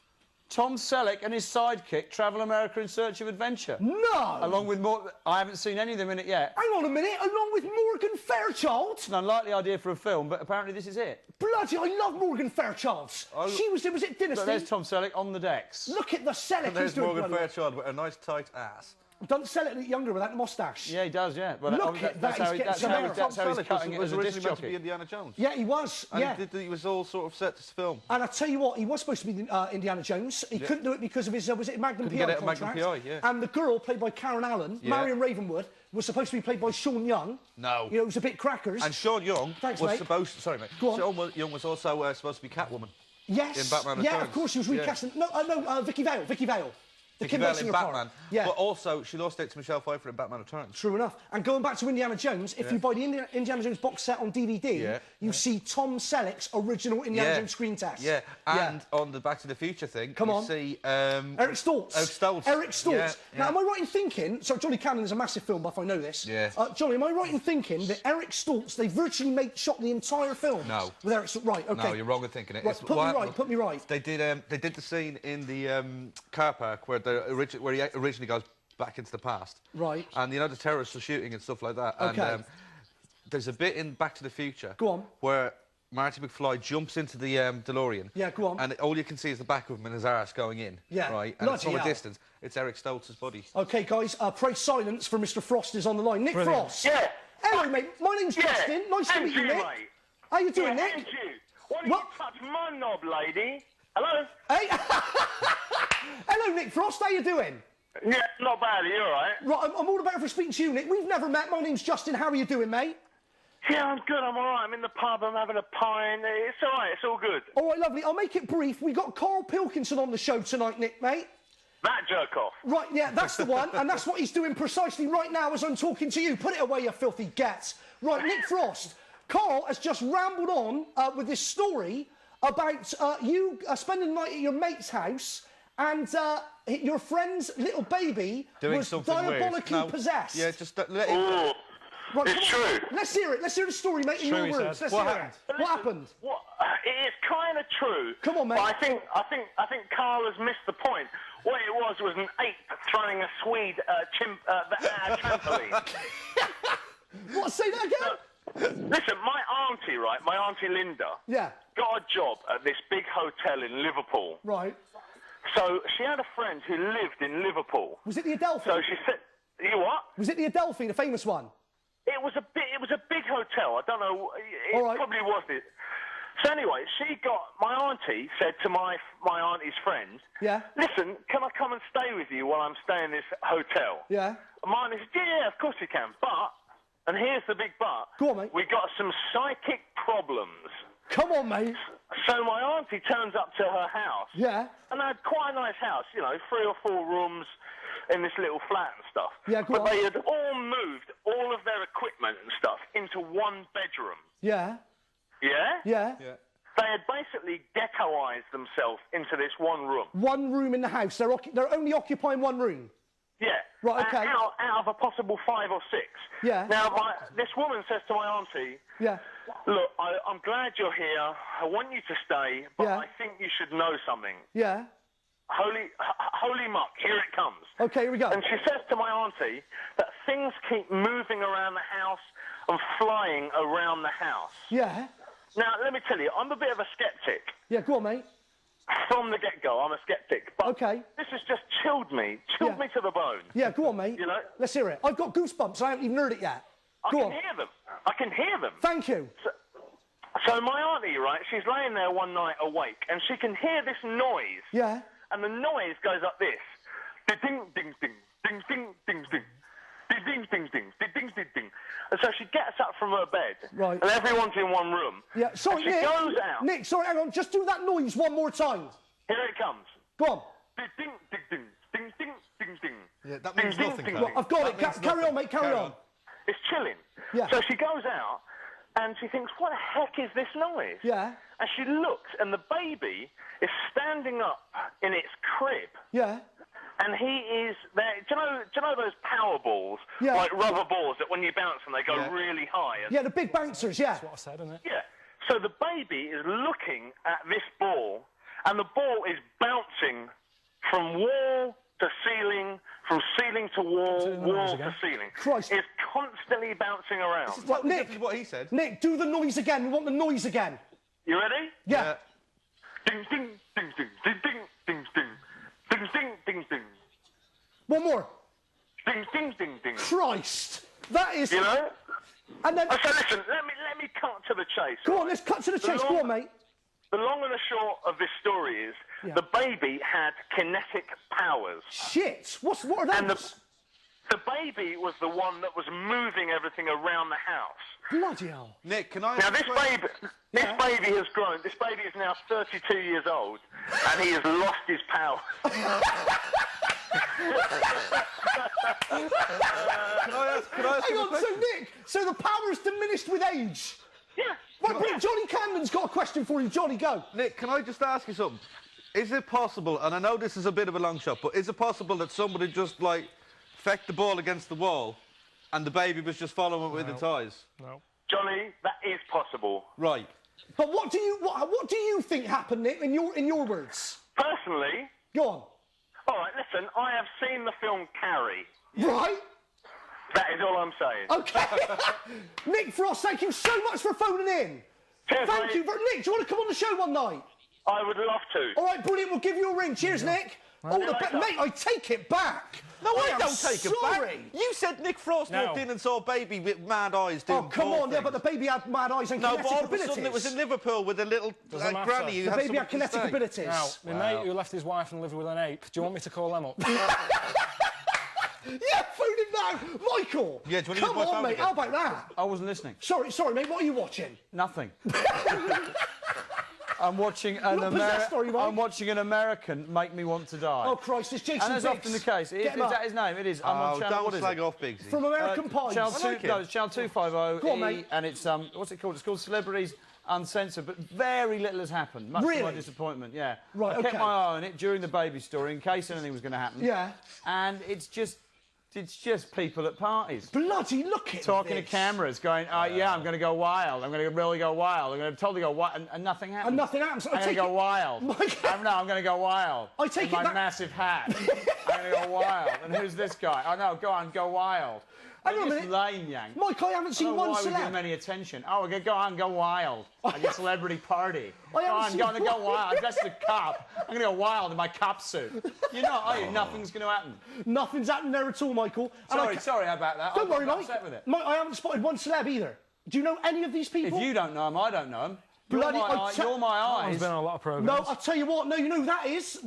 Tom Selleck and his sidekick travel America in search of adventure. No! Along with more... I haven't seen any of them in it yet. Hang on a minute. Along with Morgan Fairchild? It's an unlikely idea for a film, but apparently this is it. Bloody, I love Morgan Fairchild. She was it Dynasty? So there's Tom Selleck on the decks. Look at the Selleck. And there's Morgan Fairchild with a nice tight ass. Doesn't Selleck look younger with that moustache? Yeah, he does, yeah. Well, look at that, that's how he's cutting it as a disc jockey. To be Indiana Jones. Yeah, he was, and he was all sort of set to film. And I tell you what, he was supposed to be Indiana Jones. He couldn't do it because of his, was it Magnum PI contract? Magnum PI, yeah. And the girl, played by Karen Allen, Marion Ravenwood, was supposed to be played by Sean Young. No. You know, it was a bit crackers. And Sean Young was supposed... Sorry, mate. Go on. Sean Young was also supposed to be Catwoman. Yes. In Batman Returns. Of course, she was recasting... No, Vicky Vale. Vicky Vale in Batman. Part. Yeah. But also, she lost it to Michelle Pfeiffer in Batman Returns. True enough. And going back to Indiana Jones, if you buy the Indiana Jones box set on DVD, you see Tom Selleck's original Indiana Jones screen test. Yeah, and on the Back to the Future thing, you see... Eric Stoltz. Eric Stoltz. Yeah. Now, am I right in thinking... So, Johnny Candon is a massive film buff, I know this. Yeah. Johnny, am I right in thinking that Eric Stoltz, they virtually shot the entire film? No. With Eric Stoltz? Right, OK. No, you're wrong in thinking it. Right, put me right. They did the scene in the car park where he originally goes back into the past. Right. And, you know, the terrorists are shooting and stuff like that. OK. And there's a bit in Back to the Future... Go on. ...where Marty McFly jumps into the DeLorean. Yeah, go on. And all you can see is the back of him and his arse going in. Yeah. Right? And from a distance, it's Eric Stoltz's body. OK, guys, pray silence for Mr Frost is on the line. Nick Frost. Yeah. Hello, mate. My name's Justin. Nice to meet you, Nick. Mate. How you doing, Nick? Thank you. Why don't you touch my knob, lady? Hello? Hey. Hello, Nick Frost. How you doing? Yeah, not bad. Are you all right? Right, I'm all the better for speaking to you, Nick. We've never met. My name's Justin. How are you doing, mate? Yeah, I'm good. I'm all right. I'm in the pub. I'm having a pint. It's all right. It's all good. All right, lovely. I'll make it brief. We got Karl Pilkington on the show tonight, Nick, mate. That jerk off. Right, yeah, that's the one. And that's what he's doing precisely right now as I'm talking to you. Put it away, you filthy gets. Right, Nick Frost. Karl has just rambled on with this story about you spending the night at your mate's house and your friend's little baby was diabolically possessed. Yeah, just let him... Right, it's true. Let's hear it. Let's hear the story, mate, in your words. Let's hear it. What happened? It is kind of true. Come on, mate. But I think Karl has missed the point. What it was an ape throwing a Swede trampoline. What? Say that again? Listen, my auntie Linda, got a job at this big hotel in Liverpool. Right. So she had a friend who lived in Liverpool. Was it the Adelphi? So she said, "You what?" Was it the Adelphi, the famous one? It was a big hotel. I don't know. It probably was it. So anyway, my auntie said to my auntie's friend, "Listen, can I come and stay with you while I'm staying in this hotel?" Yeah. And my auntie said, "Yeah, of course you can. But," and here's the big but. Go on, mate. We got some psychic problems. Come on, mate. So my auntie turns up to her house. Yeah. And they had quite a nice house, 3 or 4 rooms in this little flat and stuff. Yeah, go on. But they had all moved all of their equipment and stuff into one bedroom. Yeah. Yeah? Yeah. They had basically ghettoised themselves into this one room. One room in the house. They're only occupying one room. Yeah. Right, okay. Out of a possible 5 or 6. Yeah. Now, this woman says to my auntie, yeah. Look, I'm glad you're here. I want you to stay, but I think you should know something. Yeah. Holy muck, here it comes. Okay, here we go. And she says to my auntie that things keep moving around the house and flying around the house. Yeah. Now, let me tell you, I'm a bit of a skeptic. Yeah, go on, mate. From the get-go, I'm a skeptic. But this has just chilled me me to the bone. Yeah, go on, mate. You know? Let's hear it. I've got goosebumps. I haven't even heard it yet. I can hear them. I can hear them. Thank you. So my auntie, right, she's laying there one night awake, and she can hear this noise. Yeah. And the noise goes like this. Ding, ding, ding, ding, ding, ding, ding. Ding, ding, ding, ding, ding, ding, ding, ding. And so she gets up from her bed. Right. And everyone's in one room. Yeah, sorry, Nick. She goes out. Nick, sorry, hang on. Just do that noise one more time. Here it comes. Go on. Ding, ding, ding, ding, ding, ding, ding, ding. Yeah, that means ding, nothing, ding, Karl. ding. I've got it. Carry on, mate. Carry on. It's chilling. Yeah. So she goes out, and she thinks, what the heck is this noise? Yeah. And she looks, and the baby is standing up in its crib. Yeah. And he is there. Do you know those power balls? Yeah. Like rubber balls that when you bounce them, they go really high. Yeah, the big bouncers, yeah. That's what I said, isn't it? Yeah. So the baby is looking at this ball, and the ball is bouncing from wall to ceiling, from ceiling to wall, wall to ceiling. Christ. It's constantly bouncing around. Well, Nick, what he said. Nick, do the noise again. We want the noise again. You ready? Yeah. Ding, ding, ding, ding, ding, ding, ding, ding. Ding, ding, ding, ding. One more. Ding, ding, ding, ding. Christ. That is... You know? And then... So listen, let me cut to the chase. Go on, let's cut to the chase. Go on, mate. The long and the short of this story is the baby had kinetic powers. Shit. What are those? And the baby was the one that was moving everything around the house. Bloody hell. Nick, can I... Now, this baby has grown. This baby is now 32 years old, and he has lost his powers. Can I ask Hang on, so Nick, so the power's diminished with age? Yeah. Right, Johnny Candon's got a question for you. Johnny, go. Nick, can I just ask you something? Is it possible, and I know this is a bit of a long shot, but is it possible that somebody just, like, fecked the ball against the wall and the baby was just following it with its eyes? No. Johnny, that is possible. Right. But what do you think happened, Nick, in your words? Personally... Go on. All right, listen, I have seen the film Carrie. Right. That is all I'm saying. OK. Nick Frost, thank you so much for phoning in. Cheers, Thank you. Nick, do you want to come on the show one night? I would love to. All right, brilliant. We'll give you a ring. Cheers, Nick. Well, mate, I take it back. No, I don't sorry. take it back. You said Nick Frost walked in and saw a baby with mad eyes doing come on, yeah, but the baby had mad eyes and kinetic but all abilities. of a sudden it was in Liverpool with a little granny who the baby had kinetic abilities. Now, my mate who left his wife and lived with an ape, do you want me to call them up? Yeah, phone him now. Michael. Yeah, do you want to come use my on, phone mate. again? How about that? I wasn't listening. Sorry, mate. What are you watching? Nothing. I'm watching an American make me want to die. Oh, Christ, it's Jason And that's Biggs. often the case. Is that his name? It is. I'm on channel, don't slag off Biggsy. From American Pies. It's channel 250. Go on, mate. And it's, what's it called? It's called Celebrities Uncensored, but very little has happened. Much to my disappointment, yeah. Right, I kept my eye on it during the baby story in case anything was going to happen. Yeah. And it's just people at parties. Bloody look at talking this. to cameras, going, yeah, I'm going to go wild. I'm going to really go wild. I'm going to totally go wild. And nothing happens. And nothing happens. I'm going to go wild. I'm going to go wild. I take my massive hat. I'm going to go wild. And who's this guy? Oh, no, go on, go wild. Hang on a minute. Lame, Yank. Mike, I haven't seen one celeb. celeb. Why we give him any attention? Oh, we're going to go on, go wild. At your celebrity party. Go on, go wild. I'm dressed as a cop. I'm going to go wild in my cop suit. You know, nothing's going to happen. Nothing's happened there at all, Michael. Sorry about that. Don't worry, Mike. Upset with it. Mike, I haven't spotted one celeb either. Do you know any of these people? If you don't know them, I don't know them. Bloody, you're my eyes. There's been on a lot of programmes. No, I'll tell you what. No, you know who that is?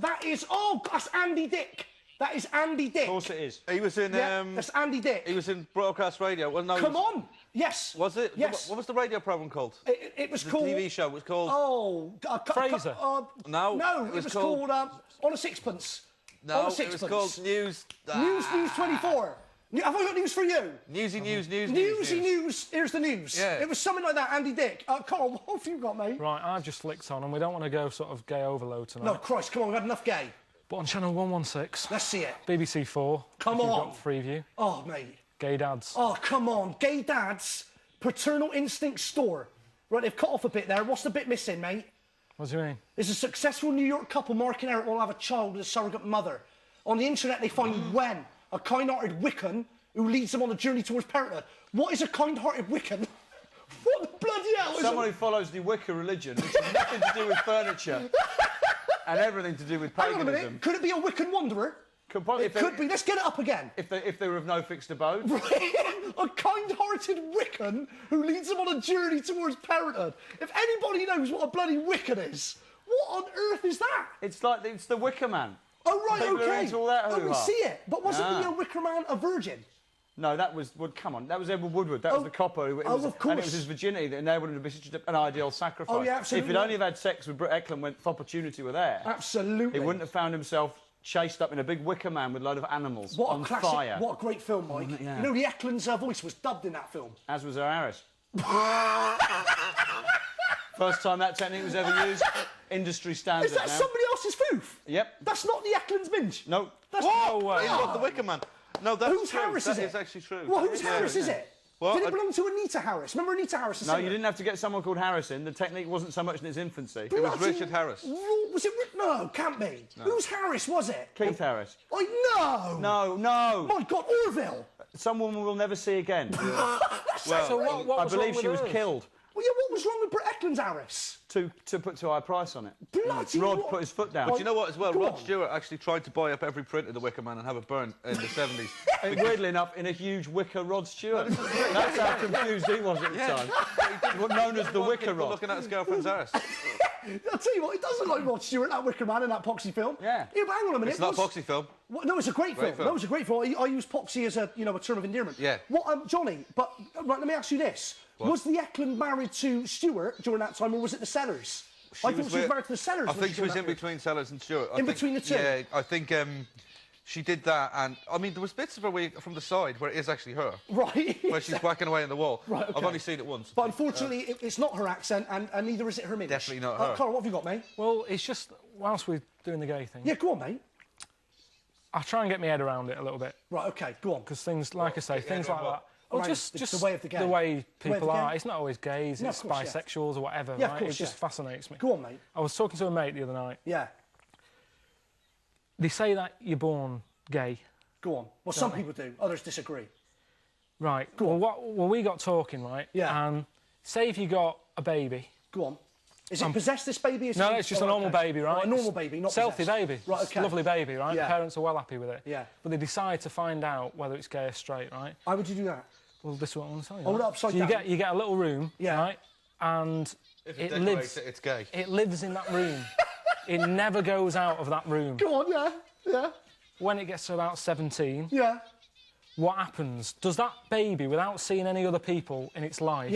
Oh, that's Andy Dick. That is Andy Dick. Of course it is. He was in... that's Andy Dick. He was in broadcast radio. Well, no, Come on. Yes. Was it? Yes. What was the radio programme called? It was called... The TV show was called... Oh... Fraser. No, it was called On a Sixpence. No, it was called News... News 24. Have I got news for you? Newsy news. Here's the news. Yeah. It was something like that, Andy Dick. Karl, what have you got, mate? Right, I've just flicked on, and we don't want to go sort of gay overload tonight. No, Christ, come on, we've had enough gay. But on channel 116... Let's see it. BBC 4. Come on. You've got Freeview. Oh, mate. Gay dads. Oh, come on. Gay dads, paternal instinct store. Right, they've cut off a bit there. What's the bit missing, mate? What do you mean? There's a successful New York couple, Mark and Eric, will have a child with a surrogate mother. On the internet, they find Wen, a kind-hearted Wiccan who leads them on a journey towards parenthood. What is a kind-hearted Wiccan? What the bloody hell is someone who follows the Wicca religion, which has nothing to do with furniture and everything to do with paganism. Hang on a minute. Could it be a Wiccan wanderer? It could be. Let's get it up again. If they were of no fixed abode. A kind-hearted Wiccan who leads them on a journey towards parenthood. If anybody knows what a bloody Wiccan is, what on earth is that? It's the Wicker Man. Oh, right, People okay. are into all that Oh, we see it. But wasn't the Wicker Man a virgin? No, that was... Well, come on. That was Edward Woodward. That was the copper. Of course. And it was his virginity that enabled him to be such an ideal sacrifice. Oh, yeah, absolutely. If he'd only have had sex with Britt Eklund when the opportunity were there... Absolutely. He wouldn't have found himself chased up in a big wicker man with a load of animals on fire. What a great film, Mike. Yeah. You know, the Eklund's voice was dubbed in that film. As was her Harris. First time that technique was ever used, industry standard. Is that now. somebody else's foof? Yep. That's not the Eklund's minge? No. That's no way. It's not the Wicker Man. No, that's Whose true. Harris is it? That is actually true. Well, whose Harris is it? Well, did it belong to Anita Harris? Remember Anita Harris? No, you didn't have to get someone called Harris in. The technique wasn't so much in its infancy. It was Richard Harris. Was it? No, can't be. No. Whose Harris was it? Keith Harris. Oh, no! No. My God, Orville! Someone we'll never see again. Well, so what I believe she was killed. Well, yeah, what was wrong with Britt Eklund's Harris? To put too high a price on it. Bloody Rod put his foot down. But you know what, as well, Rod Stewart actually tried to buy up every print of the Wicker Man and have it burned in the 70s. Weirdly enough, in a huge wicker Rod Stewart. That's how confused he was at the time. What's known as the wicker Rod. Looking at his girlfriend's Harris. I'll tell you what, it doesn't like Rod Stewart, that Wicker Man in that Poxy film. Yeah. But hang on a minute. It's not a Poxy film. No, it's a great film. No, it's a great film. I use Poxy as a term of endearment. Yeah. What, Johnny? But right, let me ask you this: was the Eklund married to Stewart during that time, or was it the Sellers? I think she was married to the Sellers. I think she was in between Sellers and Stewart. Between the two. Yeah, I think she did that, and I mean there was bits of her from the side where it is actually her. Right. Where she's whacking away in the wall. Right. Okay. I've only seen it once. But unfortunately, it's not her accent, and neither is it her minge. Definitely not her. Karl, what have you got, mate? Well, it's just whilst we're doing the gay thing. Yeah, go on, mate. I try and get my head around it a little bit. Right. Okay. Go on. Because things, like I say, things like that. Well, just the way of the gay. The way people are. It's not always gays, it's bisexuals or whatever, yeah, right? Of course, it just fascinates me. Go on, mate. I was talking to a mate the other night. Yeah. They say that you're born gay. Go on. Well, some people do. Others disagree. Right. Go on. Well, we got talking, right? Yeah. And say if you got a baby. Go on. Is it possessed, this baby? No, it's just a normal baby, right? Oh, a normal baby, not Selfie possessed. baby. Right, It's okay. a lovely baby, right? Yeah. The parents are well happy with it. Yeah. But they decide to find out whether it's gay or straight, right? How would you do that? Well, this is what I want to tell you. Hold it upside down. You get a little room, right? And if it lives. lives. It's gay. It lives in that room. It never goes out of that room. Go on, yeah, yeah. When it gets to about 17, yeah. What happens? Does that baby, without seeing any other people in its life,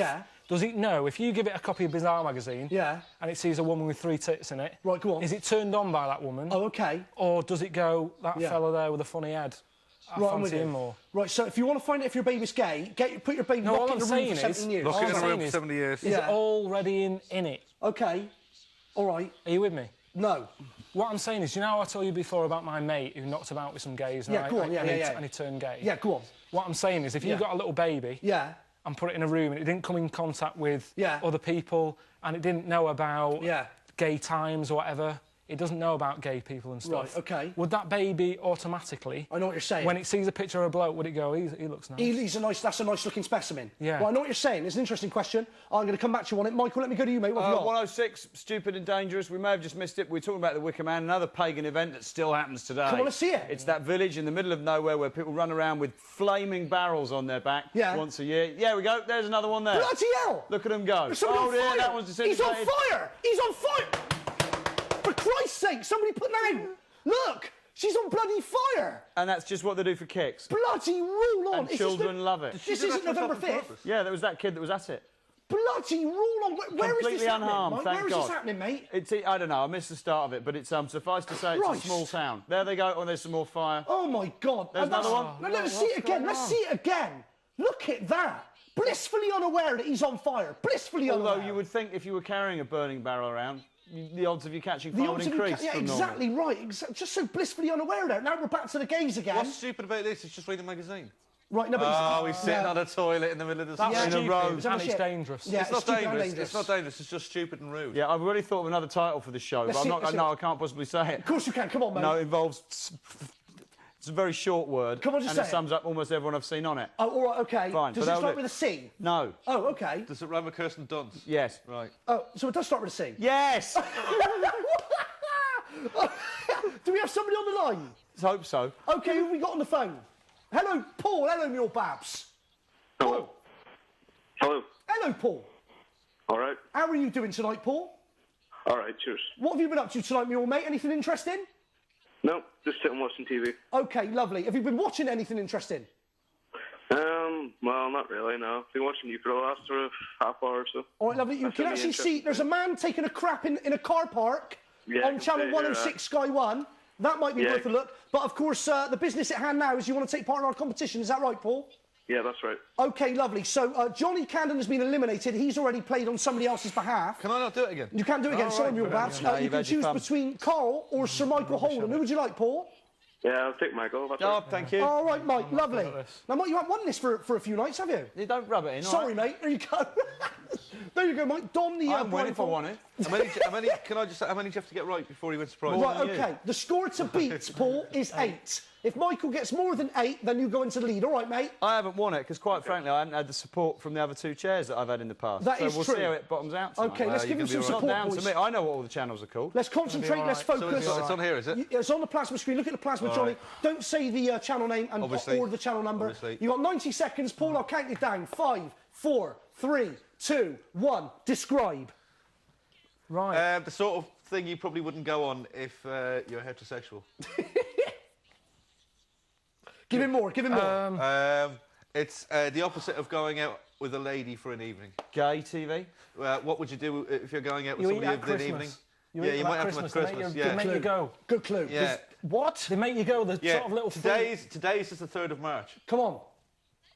does it know if you give it a copy of Bizarre magazine, and it sees a woman with 3 tits in it, right? Go on. Is it turned on by that woman? Oh, okay. Or does it go that fella there with a funny head? I fancy him more. Right, so if you want to find out if your baby's gay, put your baby locked in the room for 17 years. Lock it in the room for 70 years. Is it already in it? Okay. All right. Are you with me? No. What I'm saying is, you know how I told you before about my mate who knocked about with some gays, right? Go on, and he turned gay? Yeah, go on. What I'm saying is, if you've got a little baby and put it in a room and it didn't come in contact with other people and it didn't know about gay times or whatever, it doesn't know about gay people and stuff. Right, OK. Would that baby automatically... I know what you're saying. When it sees a picture of a bloke, would it go, he looks nice? That's a nice-looking specimen. Yeah. Well, I know what you're saying. It's an interesting question. I'm going to come back to you on it. Michael, let me go to you, mate. What have you got? 106, Stupid and Dangerous. We may have just missed it. We're talking about the Wicker Man, another pagan event that still happens today. Come on, let's see it. It's that village in the middle of nowhere where people run around with flaming barrels on their back once a year. Yeah, we go. There's another one there. Bloody hell! Look at them go. Oh, dear, that one's disintegrated. He's on fire! He's on fire! For Christ's sake, somebody put that in. Look, she's on bloody fire. And that's just what they do for kicks. Bloody rule on. And children love it. This isn't November 5th. Yeah, there was that kid that was at it. Bloody rule on. Where is this happening, unharmed, Mike? thank Where is God. this happening, mate? I don't know, I missed the start of it, but it's suffice to say it's a small town. There they go, there's some more fire. Oh, my God. There's another one. No, let's see it again. Let's see it again. Look at that. Blissfully unaware that he's on fire. Blissfully unaware. Although you would think if you were carrying a burning barrel around, the odds of you catching fire would increase. Yeah, exactly right. Just so blissfully unaware there. Now we're back to the gays again. What's stupid about this? It's just reading a magazine. Right, no, but he's sitting on a toilet in the middle of the That's street. in a row. And it's dangerous. Yeah, it's not dangerous. It's not dangerous. It's just stupid and rude. Yeah, I've already thought of another title for the show, but I can't possibly say it. Of course you can. Come on, mate. No, it involves... It's a very short word. Come on, just say it sums up almost everyone I've seen on it. Oh, all right, OK. Fine. Does it start with a C? No. Oh, OK. Does it rhyme with Kirsten Dunst? Yes. Right. Oh, so it does start with a C? Yes! Do we have somebody on the line? Let's hope so. OK, who have we got on the phone? Hello, Paul. Hello, Mule Babs. Hello. Hello. Hello, Paul. All right. How are you doing tonight, Paul? All right, cheers. What have you been up to tonight, Mule, mate? Anything interesting? No, just sitting watching TV. OK, lovely. Have you been watching anything interesting? Well, not really, no. I've been watching you for the last sort of half hour or so. All right, lovely. You can actually see there's a man taking a crap in a car park on Channel 106 Sky 1. That might be worth a look. But, of course, the business at hand now is you want to take part in our competition. Is that right, Paul? Yeah, that's right. OK, lovely. So, Johnny Candon has been eliminated. He's already played on somebody else's behalf. Can I not do it again? You can do it again. Sorry, Mule Babs. You can choose between Karl or Sir Michael Holden. Who would you like, Paul? Yeah, I'll take Michael. That's right. Thank you. All right, Mike. Lovely. Now, Mike, you haven't won this for a few nights, have you? You don't rub it in, Sorry, mate. There you go. There you go, Mike. Don the... I'm winning if I want it. Can I just say, how many do you have to get right before he wins the prize? Right, OK. The score to beat, Paul, is 8. If Michael gets more than 8, then you go into the lead. All right, mate? I haven't won it because, quite frankly, I haven't had the support from the other 2 chairs that I've had in the past. That so is we'll true. see how it bottoms out tonight. OK, let's give him some support, It's not down boys. to me. I know what all the channels are called. Let's concentrate, let's focus. So it's on here, is it? It's on the plasma screen. Look at the plasma, Johnny. Don't say the channel name and or the channel number. You've got 90 seconds. Paul, I'll count you down. 5, 4, 3, 2, 1. Describe. Right. The sort of thing you probably wouldn't go on if you're heterosexual. Give him more, give him more. It's the opposite of going out with a lady for an evening. Gay TV? What would you do if you're going out with somebody for an evening? You might have them at Christmas. They make you go. Good clue. Yeah. What? They make you go, the sort of little... Today's is the 3rd of March. Come on.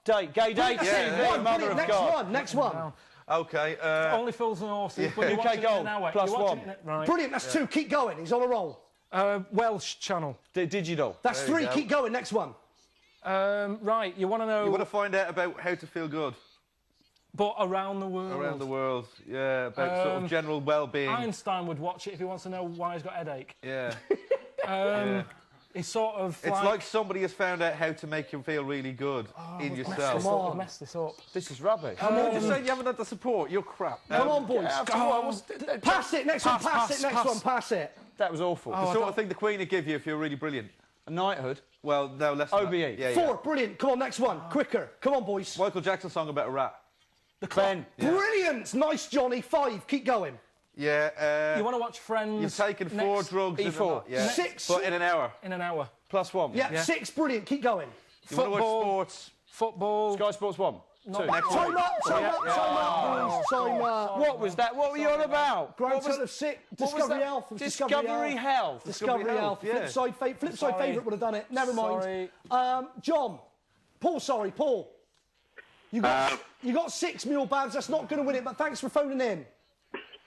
Gay date. Next one. OK. Only fools and horses. UK Gold, +1. Right. Brilliant, that's 2. Keep going. He's on a roll. Welsh channel. Digital. That's 3. Keep going. Next one. Right, you want to know... You want to find out about how to feel good. But around the world. Around the world, yeah, about sort of general well-being. Einstein would watch it if he wants to know why he's got a headache. Yeah. It's sort of It's like somebody has found out how to make you feel really good in yourself. I've messed this up. This is rubbish. Just saying you haven't had the support. You're crap. Come on, boys. Pass it. Next one. Pass it. Pass it. That was awful. The sort of thing the Queen would give you if you're really brilliant. A knighthood? Well, no, less than OBE. Yeah, 4. Brilliant. Come on, next one. Quicker. Come on, boys. Michael Jackson song about a rat. The Clan. Brilliant. Nice, Johnny. 5. Keep going. Yeah. You want to watch Friends? You've taken 4 drugs. E4. Yeah. 6. But in an hour. In an hour. +1. Yeah, 6. Brilliant. Keep going. You want to watch sports? Football. Sky Sports 1. 2. Time up. What was that? What were you on about? Grand total of 6. Discovery Health. Discovery Health. Discovery Health. Yeah. Flipside favourite would have done it. Never mind. John. Paul. You got 6 Mule Babs. That's not going to win it, but thanks for phoning in.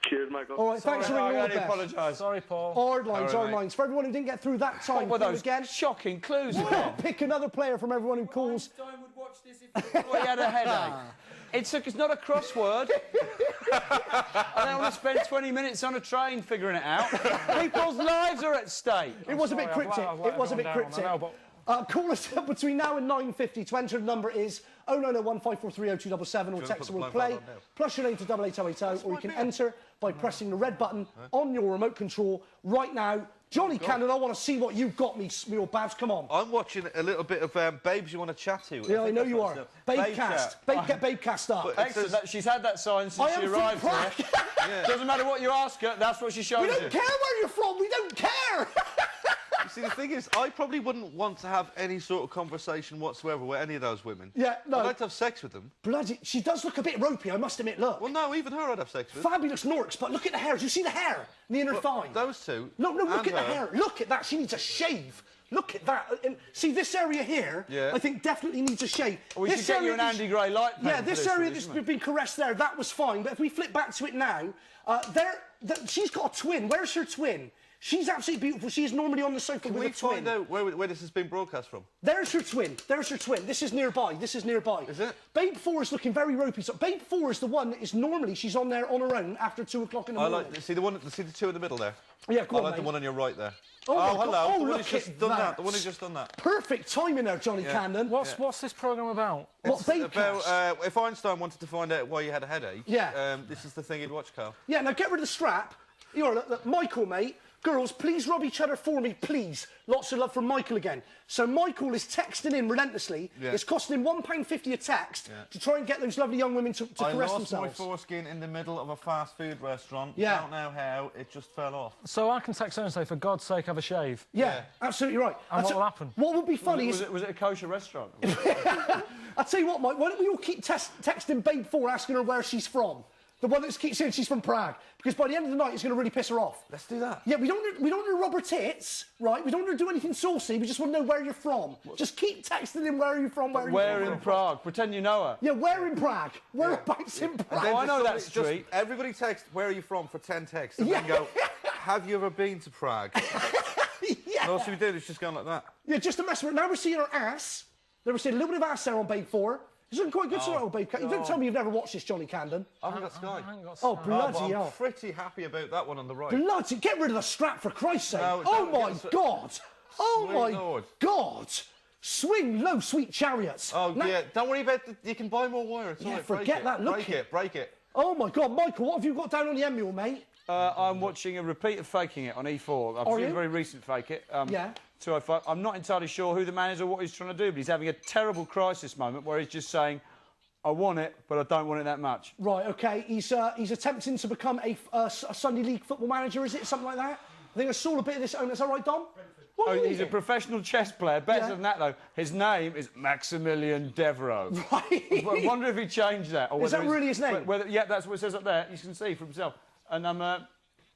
Cheers, Michael. All right, thanks for ringing all the best. Apologise. Sorry, Paul. Hard lines. For everyone who didn't get through that time, What were those again. shocking clues Why again? not pick another player from everyone who calls? Einstein would watch this if he had a headache. It's not a crossword. I don't want to spend 20 minutes on a train figuring it out. People's lives are at stake. It was a bit cryptic. Call us between now and 9:50 to enter. The number is 09015430277 or text the word play plus your name to 88080, or you can enter by pressing the red button on your remote control right now. Johnny Candon, I want to see what you've got me, Mule Babs. Come on. I'm watching a little bit of Babes You Want to Chat To. Yeah, I know you are. Babecast. Get Babecast up. Excellent. She's had that sign since she arrived here. Doesn't matter what you ask her, that's what she shows you. We don't care where you're from. We don't care. You see, the thing is, I probably wouldn't want to have any sort of conversation whatsoever with any of those women. Yeah, no. I'd like to have sex with them. Bloody, she does look a bit ropey, I must admit, look. Well, no, even her I'd have sex with. Fabulous Norks, but look at the hair. Do you see the hair? The inner thigh. Those two. No, look at the hair. Look at that. She needs a shave. Look at that. And see, this area here, I think definitely needs a shave. We should get you an Andy Gray light pen. Yeah, this area that's been caressed there, that was fine. But if we flip back to it now, she's got a twin. Where's her twin? She's absolutely beautiful. She's normally on the sofa with a twin. Can we find out where this has been broadcast from? There's her twin. There's her twin. This is nearby. This is nearby. Is it? Babe 4 is looking very ropey. So Babe 4 is the one that is normally, she's on there on her own after 2 o'clock in the morning. See the two in the middle there? Yeah, go on, I like the one on your right there. Oh, hello. Oh, the one who's just done that. The one who's just done that. Perfect timing there, Johnny Candon. What's this programme about? What, about if Einstein wanted to find out why you had a headache, this is the thing he'd watch, Karl. Yeah, now get rid of the strap. Look, Michael, mate. Girls, please rub each other for me, please. Lots of love from Michael again. So Michael is texting in relentlessly. Yeah. It's costing him £1.50 a text to try and get those lovely young women to caress themselves. I lost my foreskin in the middle of a fast food restaurant. Yeah. Don't know how, it just fell off. So I can text her and say, for God's sake, have a shave. Yeah, absolutely right. And what will happen? What would be funny was it a kosher restaurant? I'll tell you what, Mike, why don't we all keep texting Babe 4 asking her where she's from? The one that keeps saying she's from Prague. Because by the end of the night, it's going to really piss her off. Let's do that. Yeah, we don't want her to rub her tits, right? We don't want her to do anything saucy. We just want to know where you're from. Just keep texting him where are you from, where in Prague? Pretend you know her. Yeah, where in Prague? Whereabouts in Prague? Oh, I know that street. Everybody text, where are you from, for 10 texts. And then go, have you ever been to Prague? Yeah. And all she did is just going like that. Yeah, just to mess with her. Now we're seeing her ass. Now we're seeing a little bit of ass there on Babe 4. It's looking quite good tonight, old Babe. You don't tell me you've never watched this, Johnny Candon. I haven't got Sky. Oh, bloody hell. I'm pretty happy about that one on the right. Bloody, get rid of the strap, for Christ's sake. No, oh, my God. Oh, my Lord. God. Swing low, sweet chariots. Oh, now, yeah. Don't worry about it. You can buy more wire. It's all right. Forget that. Look break it. Oh, my God. Michael, what have you got down on the end mule, mate? I'm watching a repeat of Faking It on E4. I've seen a very recent Fake It. 205. I'm not entirely sure who the man is or what he's trying to do, but he's having a terrible crisis moment where he's just saying, I want it, but I don't want it that much. Right, OK. He's attempting to become a Sunday League football manager, is it? Something like that? I think I saw a bit of this. Is that right, Dom? He's a professional chess player. Better than that, though. His name is Maximilian Devereaux. Right. I wonder if he changed that. Or is that really his name? Yeah, that's what it says up there. You can see for himself. And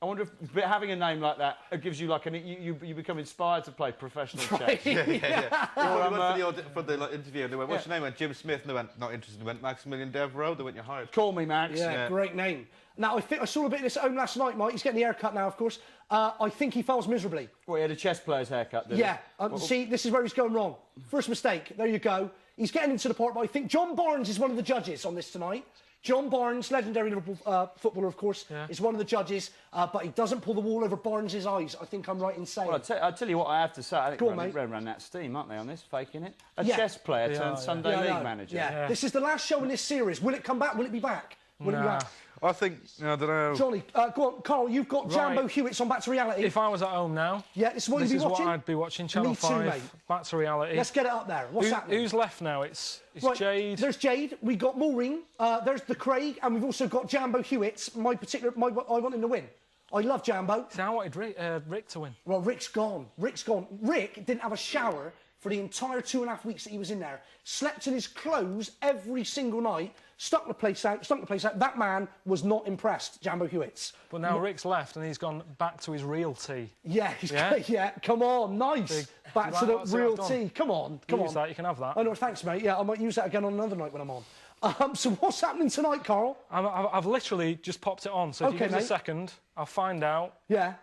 I wonder if having a name like that gives you like you become inspired to play professional chess. Yeah. Went for the interview and they went, what's your name? I went, Jim Smith. And they went, not interested. They went, Maximilian Devereaux. They went, you're hired. Call me Max. Yeah, great name. Now, I saw a bit of this at home last night, Mike. He's getting the haircut now, of course. I think he fails miserably. Well, he had a chess player's haircut, didn't he? See, this is where he's going wrong. First mistake. There you go. He's getting into the part, but I think John Barnes is one of the judges on this tonight. John Barnes, legendary Liverpool footballer, of course, is one of the judges, but he doesn't pull the wool over Barnes' eyes. I think I'm right in saying. Well, I'll tell you what I have to say. I think they're running that steam, aren't they, on this, Faking It? A chess player turned Sunday League manager. Yeah. This is the last show in this series. Will it come back? Will it be back? Will it be back? I think, I don't know. Johnny, go on, Karl, you've got Jambo Hewitt's on Back to Reality. If I was at home now, this is what you'd be watching? This is what I'd be watching, Channel 5, mate. Back to Reality. Let's get it up there. What's happening? Who's left now? It's right, Jade. There's Jade, we got Maureen, there's the Craig, and we've also got Jambo Hewitt's, I want him to win. I love Jambo. See, I wanted Rick to win. Well, Rick's gone. Rick didn't have a shower for the entire 2.5 weeks that he was in there. Slept in his clothes every single night. Stunk the place out. That man was not impressed, Jambo Hewitt's. But now Rick's left and he's gone back to his real tea. Yeah, come on, nice. Back to the real tea. Come on. Use that, you can have that. Oh, no, thanks, mate. Yeah, I might use that again on another night when I'm on. So what's happening tonight, Karl? I've literally just popped it on, so if you give us a second, I'll find out. Yeah.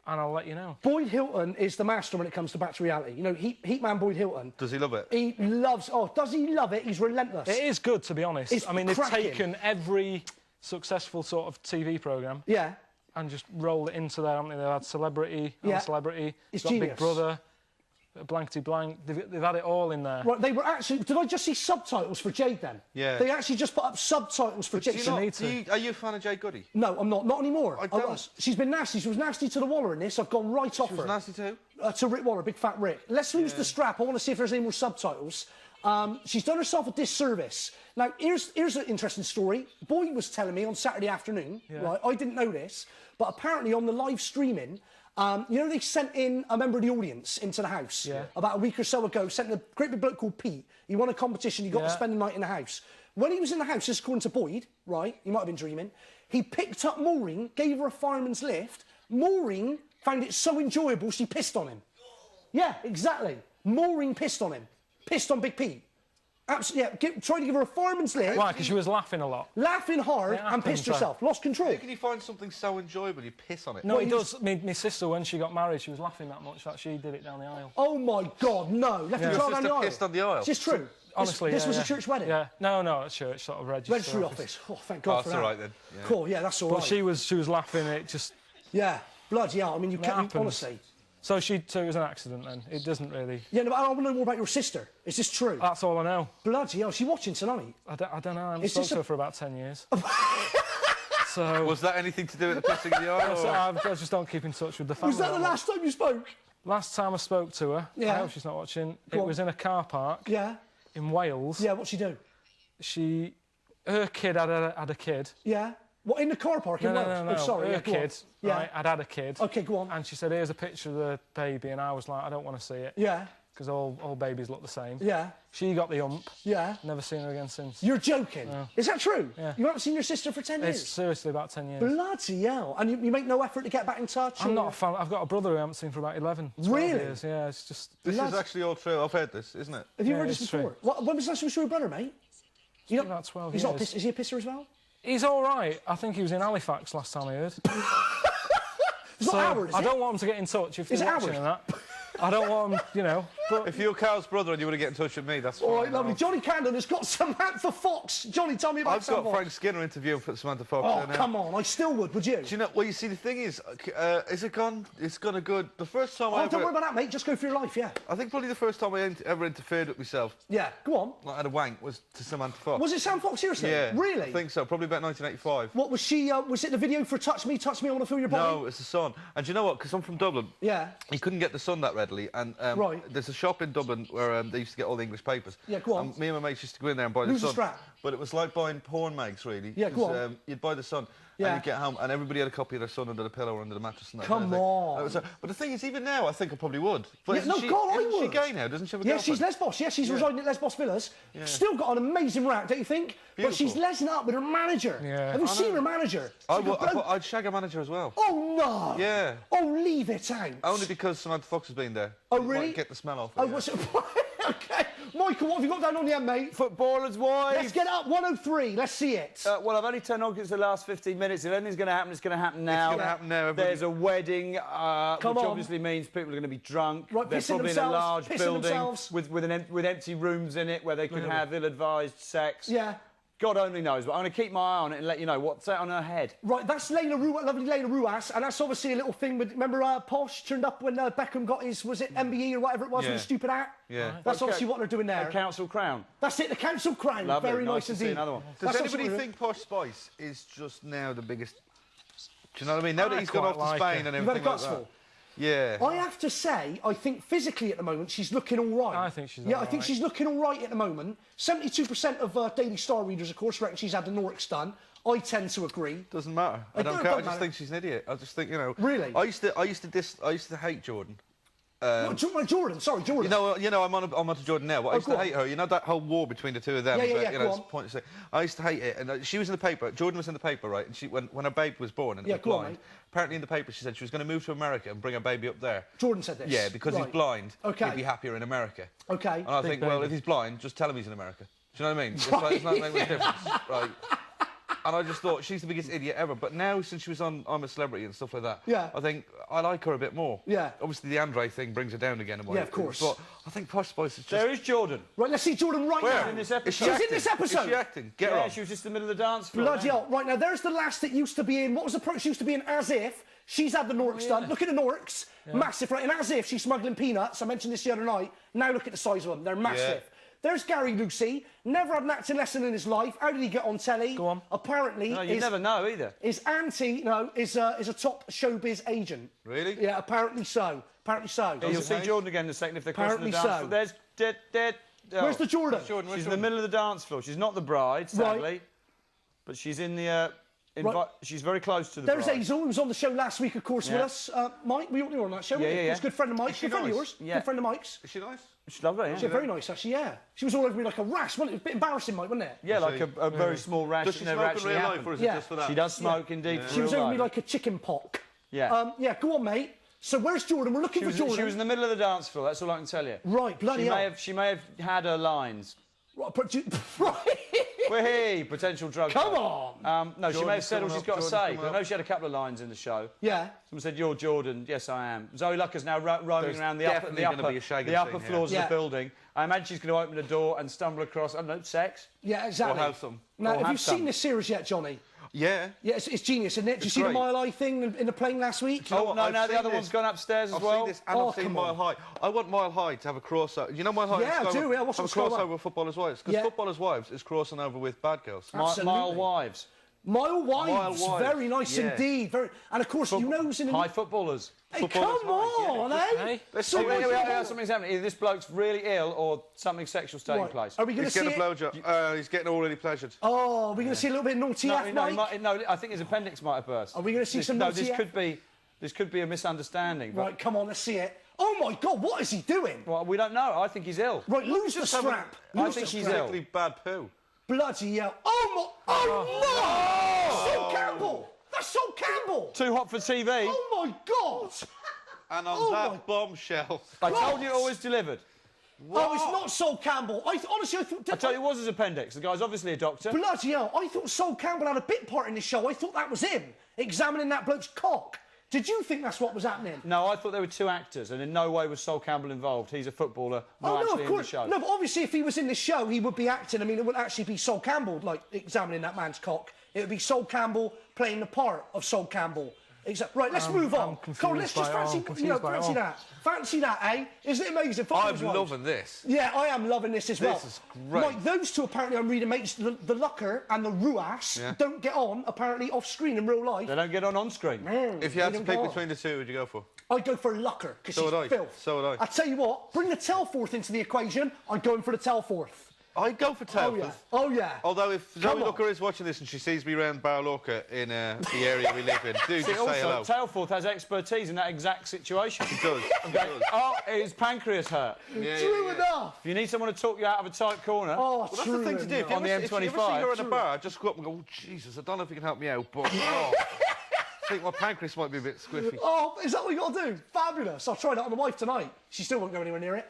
And I'll let you know. Boyd Hilton is the master when it comes to Back to Reality. You know, Heatman Boyd Hilton. Does he love it? He loves... Oh, does he love it? He's relentless. It is good, to be honest. It's they've taken every successul sort of TV programme... Yeah. ...and just rolled it into there, haven't they? They've had Celebrity, Celebrity... It's got genius. Big Brother... Blankety blank. They've had it all in there. Right, they were actually... Did I just see subtitles for Jade, then? Yeah. They actually just put up subtitles for Jade. Are you a fan of Jade Goody? No, I'm not. Not anymore. I don't. She's been nasty. She was nasty to the Waller in this. I've gone right off her. She was nasty too? To Rick Waller, big fat Rick. Let's lose the strap. I want to see if there's any more subtitles. She's done herself a disservice. Now, here's an interesting story. Boyd was telling me on Saturday afternoon, right? I didn't know this, but apparently on the live streaming... you know, they sent in a member of the audience into the house about a week or so ago, sent in a great big bloke called Pete. He won a competition, he got to spend the night in the house. When he was in the house, just according to Boyd, right, he might have been dreaming, he picked up Maureen, gave her a fireman's lift. Maureen found it so enjoyable, she pissed on him. Yeah, exactly. Maureen pissed on him. Pissed on Big Pete. Absolutely, yeah. Trying to give her a fireman's lick. Why? Because she was laughing a lot. Laughing hard and pissed herself. Lost control. How can you find something so enjoyable you piss on it? No, it does. My sister, when she got married, she was laughing that much that she did it down the aisle. Oh, my God, no. Left the child down the aisle. Pissed on the aisle? Is this true? Honestly, this was a church wedding? Yeah. No, a church sort of registry office. Oh, thank God for that. That's all right, then. Yeah. Cool, yeah, that's all right. But she was laughing, it just... Yeah, bloody hell. I mean, you can't... Honestly... So it was an accident then? It doesn't really... Yeah, no, but I want to know more about your sister. Is this true? That's all I know. Bloody hell, is she watching tonight? I don't know, I haven't spoken to her for about 10 years. So... Was that anything to do with the pissing in the eye? I just don't keep in touch with the family. Was that the last time you spoke? Last time I spoke to her, I hope she's not watching, it was in a car park in Wales. Yeah, what'd she do? Her kid had a kid. Yeah. What, in the car park in Wales? No. Oh, sorry. Her kid, right, had a kid. OK, go on. And she said, here's a picture of the baby, and I was like, I don't want to see it. Yeah. Because all babies look the same. Yeah. She got the ump. Yeah. Never seen her again since. You're joking? No. Is that true? Yeah. You haven't seen your sister for 10 years? It's seriously about 10 years. Bloody hell. And you make no effort to get back in touch? I'm not a fan. I've got a brother who I haven't seen for about 11, 12 years. Yeah, it's just... This is actually all true. I've heard this, isn't it? Have you heard this before? When was the last time you saw your brother, mate? About 12 years. Is he a pisser as well? He's all right. I think he was in Halifax last time I heard. It's not Howard, is it? I don't want him to get in touch if he's watching and that. I don't want him, you know... But... If you're Karl's brother and you want to get in touch with me, that's fine. All right, lovely. Johnny Candon has got Samantha Fox. Johnny, tell me about Samantha Fox. I've got Frank Skinner interviewing for Samantha Fox. Oh, come on. I still would you? Do you know... Well, you see, the thing is it gone? It's gone a good... The first time I ever... Don't worry about that, mate. Just go for your life, yeah. I think probably the first time I ever interfered with myself... Yeah, go on. Like, I had a wank, was to Samantha Fox. Was it Sam Fox, seriously? Yeah. Really? I think so. Probably about 1985. What was she... was it the video for Touch Me, I Want to Feel Your Body? No, it's the sun. And do you know what? Because I'm from Dublin. Yeah. You couldn't get the sun that readily. And there's a shop in Dublin where they used to get all the English papers. Yeah, go on. And me and my mates used to go in there and buy the Sun. But it was like buying porn mags, really. Yeah, go on. You'd buy the Sun, and you'd get home, and everybody had a copy of their Sun under the pillow or under the mattress. And that Come on. But the thing is, even now, I think I probably would. But I would. Isn't she gay now? Doesn't she have a girlfriend? She's Lesbos. Yeah, she's residing at Lesbos Villas. Yeah. Still got an amazing rack, don't you think? Beautiful. But she's lesing up with her manager. Yeah. Have you seen her manager? I'd shag a manager as well. Oh, no. Yeah. Oh, leave it out. Only because Samantha Fox has been there. Oh, really? Might get the smell off. Oh, what's it? OK. Michael, what have you got down on the end, mate? Footballers' wives. Let's get up. 103. Let's see it. Well, I've only turned on because the last 15 minutes. If anything's going to happen, it's going to happen now. It's going to happen now. There's a wedding, which obviously means people are going to be drunk. Right, they're probably in a large building with empty rooms in it where they could have ill-advised sex. Yeah. God only knows, but I'm going to keep my eye on it and let you know what's that on her head. Right, that's lovely Layla Ruas, and that's obviously a little thing with, remember Posh turned up when Beckham got his, was it MBE or whatever it was, with a stupid hat? Yeah. That's obviously what they're doing there. The council crown. That's it, the council crown. Lovely. Very nice indeed. Another one. Does anybody think Posh Spice is just now the biggest... Do you know what I mean? Now that he's gone off to Spain and everything like that. Yeah. I have to say, I think physically at the moment she's looking all right. I think she's all right. I think she's looking all right at the moment. 72% of Daily Star readers, of course, reckon she's had the Norwich done. I tend to agree. Doesn't matter. I don't care. I just think she's an idiot. I just think, you know. Really? I used to hate Jordan. Jordan, sorry, Jordan. You know, I'm on to Jordan now, but I used to hate her. You know that whole war between the two of them. Yeah, you know, it's pointless. I used to hate it, and she was in the paper. Jordan was in the paper, right? And she, when her babe was born and was blind, apparently in the paper she said she was going to move to America and bring her baby up there. Jordan said this. Yeah, because he's blind. Okay. He'd be happier in America. Okay. And I think, well, if he's blind, just tell him he's in America. Do you know what I mean? It's like, it's not making a difference, right? And I just thought, she's the biggest idiot ever. But now, since she was on I'm a Celebrity and stuff like that, I think I like her a bit more. Yeah. Obviously, the Andre thing brings her down again. Yeah, of course. But I think Posh Spice is just... There is Jordan. Right, let's see Jordan right now. She's in this episode. She's in this episode. Is she acting? Get her on. She was just in the middle of the dance floor. Bloody hell. Right, now, there's the lass that used to be in... What was the pro she used to be in As If? She's had the Norks done. Look at the Norks. Massive, right? And As If, she's smuggling peanuts. I mentioned this the other night. Now look at the size of them. They're massive. There's Gary Lucy, never had an acting lesson in his life. How did he get on telly? Go on. Apparently, no, you never know either. His auntie, is a top showbiz agent. Really? Yeah, apparently so. Apparently so. Yeah, you'll see Jordan again in a second if they're crossing the dance floor. There's Where's the Jordan? She's in the middle of the dance floor. She's not the bride, sadly, but she's in the. She's very close to the bride. There's Hazel, who was on the show last week, of course, with us. Mike, we were on that show. Yeah. He's a good friend of Mike's. Good friend of yours. Good friend of Mike's. Is she nice? She's lovely, She's very nice, actually, She was all over me like a rash, wasn't it? It was a bit embarrassing, Mike, wasn't it? Yeah, like a very small rash. Does she smoke in real life, or is it just for that? She does smoke, indeed. She was over me like a chicken pock. Yeah. Go on, mate. So where's Jordan? We're looking for Jordan. She was in the middle of the dance floor, that's all I can tell you. Right, bloody hell. She may have had her lines. Right, Wahey, potential drug. Come on. No, she may have said all she's got to say. I know she had a couple of lines in the show. Yeah. Someone said, "You're Jordan." Yes, I am. Zoe Lucker's now roaming around the upper floors of the building. I imagine she's going to open the door and stumble across, I don't know, sex. Yeah, exactly. Or have some. Now, have you seen this series yet, Johnny? Yeah. Yeah, it's genius, isn't it? Did you see the Mile High thing in the plane last week? Oh, no, the other one's gone upstairs as well. I've seen this and I've seen Mile High. I want Mile High to have a crossover. You know Mile High? Yeah, I do. Yeah, what's have a crossover with Footballers' Wives. Because Footballers' Wives is crossing over with Bad Girls. Mile Wives. Mile Wives. Very nice indeed. And, of course, you know who's in... High footballers. Hey, come on, eh? Something's happening. Either this bloke's really ill or something sexual's taking place. Are we going to see He's getting a blowjob. He's getting already pleasured. Oh, are we going to see a little bit of naughty F, Mike? No, I think his appendix might have burst. Are we going to see some naughty F? This could be a misunderstanding. Right, come on, let's see it. Oh, my God, what is he doing? Well, we don't know. I think he's ill. Right, lose the strap. I think he's ill. Bad poo. Bloody hell. Oh, my... Oh, no! Sol Campbell! That's Sol Campbell! Too hot for TV. Oh, my God! And on that bombshell... I told you it always delivered. What? Oh, it's not Sol Campbell. Honestly, I thought... I tell you, it was his appendix. The guy's obviously a doctor. Bloody hell. I thought Sol Campbell had a bit part in this show. I thought that was him, examining that bloke's cock. Did you think that's what was happening? No, I thought there were two actors, and in no way was Sol Campbell involved. He's a footballer, not actually in the show. No, but obviously if he was in the show, he would be acting. I mean, it wouldn't actually be Sol Campbell, like, examining that man's cock. It would be Sol Campbell playing the part of Sol Campbell. Right, let's move on. Come on, let's just fancy that. Fancy that, eh? Isn't it amazing? I'm loving this. Yeah, I am loving this as well. This is great. Like, those two, apparently, I'm reading, mates, the Lucker and the Ruas, don't get on, apparently, off-screen in real life. They don't get on screen. If you had to pick between the two, who would you go for? I'd go for Lucker, because she's filth. So would I. I tell you what, bring the Telforth into the equation, I'm going for the Telforth. I'd go for Telforth. Oh, yeah. Although if Zoe Looker is watching this and she sees me round Barlorca in the area we live in, do just say hello. Telforth has expertise in that exact situation. He does. Oh, his pancreas hurt. True enough. If you need someone to talk you out of a tight corner... Oh, well, that's the thing to do. On the M25. If you ever see her in a bar, just go up and go, oh, Jesus, I don't know if you can help me out, but... I think my pancreas might be a bit squiffy. Oh, is that what you got to do? Fabulous. I'll try that on the wife tonight. She still won't go anywhere near it.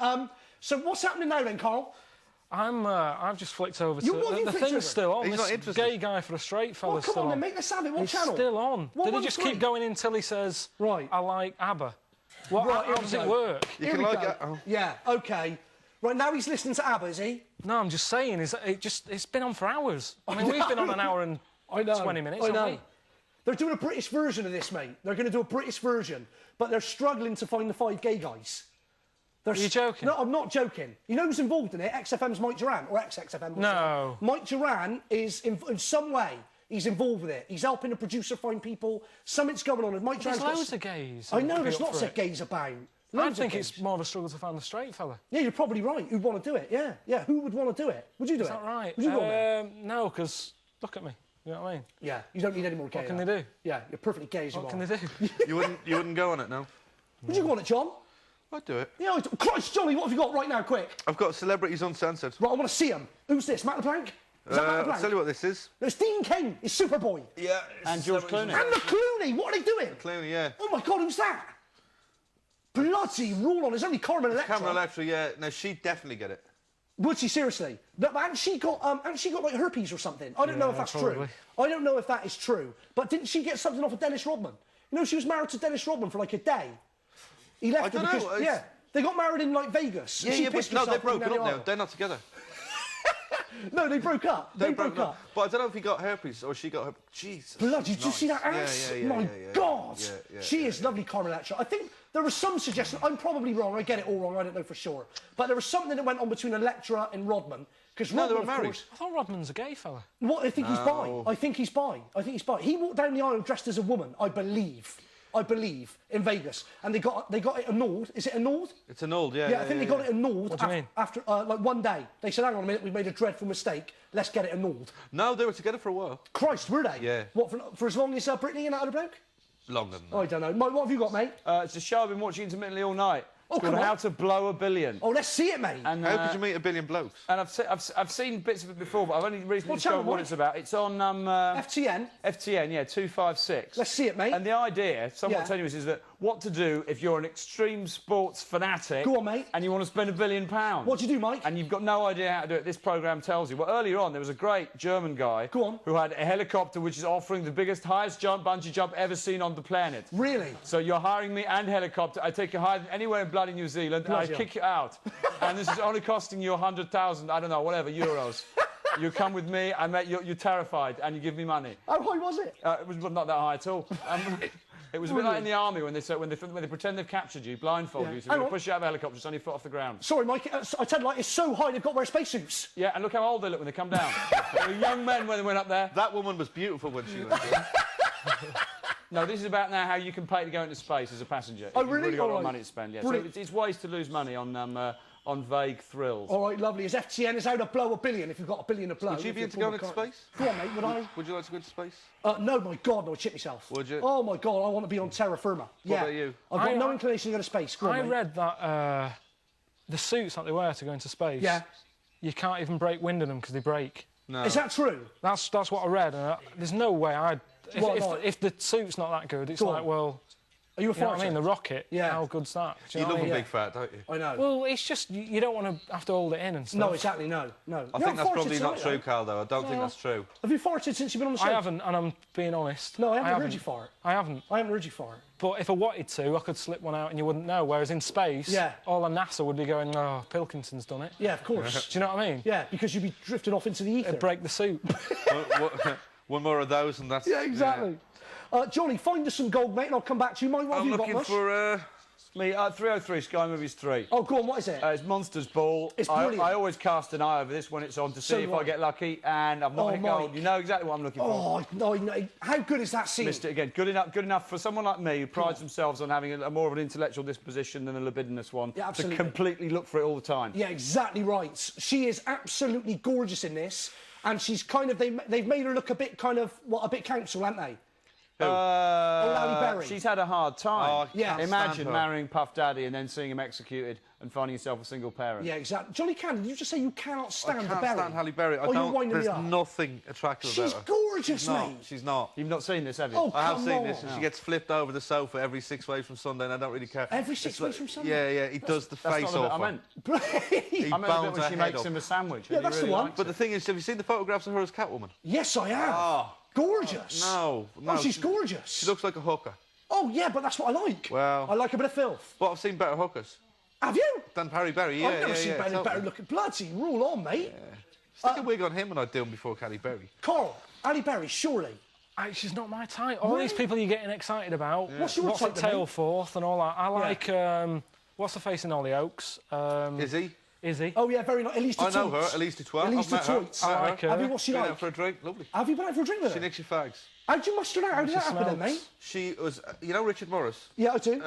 So what's happening now then, Karl? I've just flicked over to... The thing's still on. He's not interested. Gay guy for a straight fella's still on. Come on then, mate, let's have it. What channel? It's still on. Did he just keep going until he says, I like ABBA? How does it work? You can like it. Yeah, OK. Right, now he's listening to ABBA, is he? No, I'm just saying, it's been on for hours. I mean, we've been on an hour and 20 minutes, haven't we? They're doing a British version of this, mate. They're going to do a British version, but they're struggling to find the 5 gay guys. Are you joking? No, I'm not joking. You know who's involved in it? XFM's Mike Duran, or ex-XFM. No. Mike Duran is, in some way, he's involved with it. He's helping the producer find people. Something's going on. And Mike Duran's there's loads of gays. I know, there's lots of gays about. I think it's more of a struggle to find a straight fella. Yeah, you're probably right. Who'd want to do it? Yeah, yeah. Who would want to do it? Would you do it? Is that right? Would you go there? No, because look at me. You know what I mean? Yeah, you don't need any more gay. What can they do? Yeah, you're perfectly gay as you are. What can they do? You wouldn't go on it, no? Would you go on it, John? I'd do it. Yeah, Christ, Johnny, what have you got right now, quick? I've got Celebrities Uncensored. Right, I want to see him. Who's this, Matt LeBlanc? I'll tell you what this is. No, it's Dean Cain, it's Superboy. Yeah. And George Clooney. And the Clooney, what are they doing? Clooney, yeah. Oh, my God, who's that? Bloody rule on, there's only Carmen Electra. Carmen Electra, yeah. No, she'd definitely get it. Would she, seriously? No, but hadn't she got like herpes or something? I don't know if that's true. I don't know if that is true. But didn't she get something off of Dennis Rodman? You know, she was married to Dennis Rodman for like a day. He left her because... Yeah, they got married in, like, Vegas. Yeah, but no, they've broken up now. They're not together. No, they broke up. They broke up. But I don't know if he got herpes or she got herpes. Jesus. Bloody, did you see that ass? My God. She is lovely, Carmen Electra. I think there was some suggestion, I'm probably wrong, I get it all wrong, I don't know for sure. But there was something that went on between Electra and Rodman. Because Rodman, they were married. I thought Rodman's a gay fella. What? I think he's bi. I think he's bi. I think he's bi. He walked down the aisle dressed as a woman, I believe, in Vegas. And they got it annulled. Is it annulled? It's annulled, yeah. Yeah, I think they got it annulled. What do you mean? After like one day. They said, hang on a minute, we made a dreadful mistake. Let's get it annulled. No, they were together for a while. Christ, were they? Yeah. What, for as long as Britney and that other bloke? Longer than that. I don't know. Mike, what have you got, mate? It's a show I've been watching intermittently all night. It's called How to Blow a Billion. Oh, let's see it, mate. And, how could you meet a billion blokes? And I've seen bits of it before, but I've only recently discovered what it's about. It's on... FTN? FTN, yeah, 256. Let's see it, mate. And the idea, somewhat tenuous, is that what to do if you're an extreme sports fanatic. Go on, mate. And you want to spend £1 billion. What do you do, Mike? And you've got no idea how to do it. This programme tells you. Well, earlier on, there was a great German guy who had a helicopter which is offering the biggest, highest bungee jump ever seen on the planet. Really? So you're hiring me and helicopter. I take you higher than anywhere in bloody New Zealand, and I kick you out. And this is only costing you 100,000, I don't know, whatever, euros. You come with me, and mate, you're terrified, and you give me money. How high was it? It was not that high at all. It was a bit like in the army when they pretend they've captured you, blindfold you, so they push you out of a helicopter, just only a foot off the ground. Sorry, Mike, I tell you, like, it's so high they've got to wear spacesuits. Yeah, and look how old they look when they come down. They were young men when they went up there. That woman was beautiful when she went there. No, this is about now how you can pay to go into space as a passenger. Oh, You've really? got a lot of money to spend, yeah. Brilliant. So it's ways to lose money on vague thrills. All right, lovely. Is FTN is how to blow $1 billion if you've got $1 billion to blow? Would you be into going into space? Go on, mate, would I? Would you like to go into space? No, my God, no, I'd shit myself. Would you? Oh, my God, I want to be on terra firma. What about you? I've got no inclination to go to space. Go on, I mate. read that the suits that they wear to go into space, you can't even break wind in them because they break. No. Is that true? That's what I read, and there's no way I'd... If the suit's not that good, it's like, well... Are you a fighter? I mean, the rocket, how good's that? You love a big fat, don't you? I know. Well, it's just, you don't want to have to hold it in and stuff. No, exactly, no. I think that's probably not true, Karl, though. I don't think that's true. Have you farted since you've been on the show? I haven't, and I'm being honest. No, I haven't heard you fart. I haven't. I haven't heard you fart. But if I wanted to, I could slip one out and you wouldn't know. Whereas in space, all of NASA would be going, oh, Pilkington's done it. Yeah, of course. Do you know what I mean? Yeah, because you'd be drifting off into the ether. It'd break the suit. One more of those and that's... Yeah, exactly. Johnny, find us some gold, mate, and I'll come back to you. Mike, what have you got, I'm looking for... Me, 303 Sky Movies 3. Oh, go on, what is it? It's Monsters Ball. It's brilliant. I always cast an eye over this when it's on to see if I get lucky, and I've not hit gold. You know exactly what I'm looking for. Oh, no, how good is that scene? Missed it again. Good enough for someone like me who prides themselves on having a more of an intellectual disposition than a libidinous one. Yeah, absolutely. To completely look for it all the time. Yeah, exactly right. She is absolutely gorgeous in this, and she's kind of... They've made her look a bit a bit council, haven't they? Ali Berry. She's had a hard time. Yeah. Imagine marrying Puff Daddy and then seeing him executed and finding yourself a single parent. Yeah, exactly. Johnny Candon, did you just say you cannot stand the Berry? I can't stand Halle Berry. There's nothing attractive about her. She's gorgeous, mate. She's not. You've not seen this, have you? Oh, I have seen this. She gets flipped over the sofa every 6 ways from Sunday, and I don't really care. Every 6 ways from Sunday? Yeah, he does the face off. I meant. He I meant the bit when she makes him a sandwich. Yeah, that's the one. But the thing is, have you seen the photographs of her as Catwoman? Yes, I have. Gorgeous. No. Oh, she's gorgeous. She looks like a hooker. Oh, yeah, but that's what I like. Well... I like a bit of filth. But I've seen better hookers. Have you? Than Harry Berry, I've never seen better looking. Bloody rule on, mate. Yeah. Stick a wig on him and I'd do him before Halle Berry. Karl, Halle Berry, surely. She's not my type. All these people you're getting excited about. What's your type, Tail Forth and all that. I like... what's the face in Hollyoaks? Izzy. Oh, yeah, very nice. Elise de I know her, Elise de Toit. Elise de Toit. I like her. Have you, what's she like? Out for a drink, lovely. Have you been out for a drink with her? She nicks your fags. How'd you muster her out? How did that happen then, mate? She was... You know Richard Morris? Yeah, I do.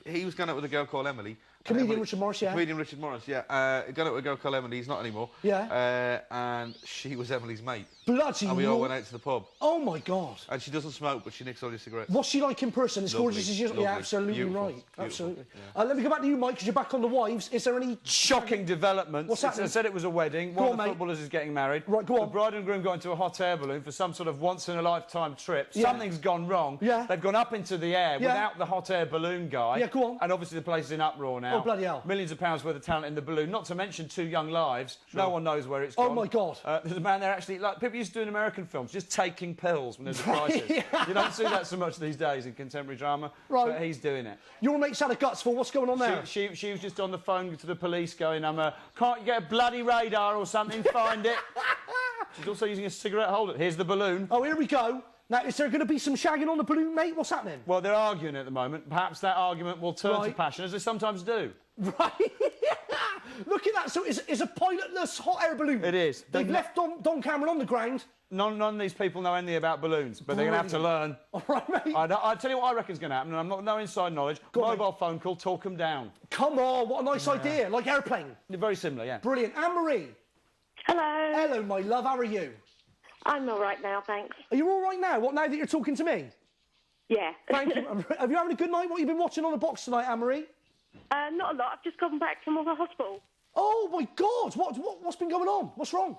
He was going out with a girl called Emily. Comedian Richard Morris, yeah. Comedian Richard Morris, yeah. Going out with a girl called Emily, he's not anymore. Yeah. And she was Emily's mate. Bloody And we all went out to the pub. Oh, my God. And she doesn't smoke, but she nicks all your cigarettes. What's she like in person? As gorgeous as you... Yeah, absolutely right. Absolutely. Yeah. Let me go back to you, Mike, because you're back on the wives. Is there any... Shocking developments. What's happening? I said it was a wedding. One of the footballers is getting married. Right, go on. The bride and groom got into a hot air balloon for some sort of once-in-a-lifetime trip. Something's gone wrong. Yeah. They've gone up into the air without the hot air balloon guy. Yeah, go on. And obviously the place is in uproar now. Oh, bloody hell. Millions of pounds worth of talent in the balloon, not to mention 2 young lives. Sure. No one knows where it's gone. Oh, my God. There's a man there actually... Like, people used to do in American films, just taking pills when there's a crisis. You don't see that so much these days in contemporary drama. Right. But he's doing it. Your mate's had a guts for what's going on there? She was just on the phone to the police going, can't you get a bloody radar or something? Find it. She's also using a cigarette holder. Here's the balloon. Oh, here we go. Now, is there going to be some shagging on the balloon, mate? What's happening? Well, they're arguing at the moment. Perhaps that argument will turn to passion, as they sometimes do. Right. Look at that. So it's a pilotless hot air balloon. It is. They've left Don Cameron on the ground. None of these people know anything about balloons, but they're going to have to learn. All right, mate. I'll tell you what I reckon's going to happen, and I'm not no inside knowledge. Mobile phone call, talk them down. Come on, what a nice idea. Like airplane. Very similar, yeah. Brilliant. Anne-Marie. Hello. Hello, my love. How are you? I'm all right now, thanks. Are you all right now? What, now that you're talking to me? Yeah. Thank you. Have you having a good night? What have you been watching on the box tonight, Anne-Marie? Not a lot. I've just come back from the hospital. Oh, my God. What's been going on? What's wrong?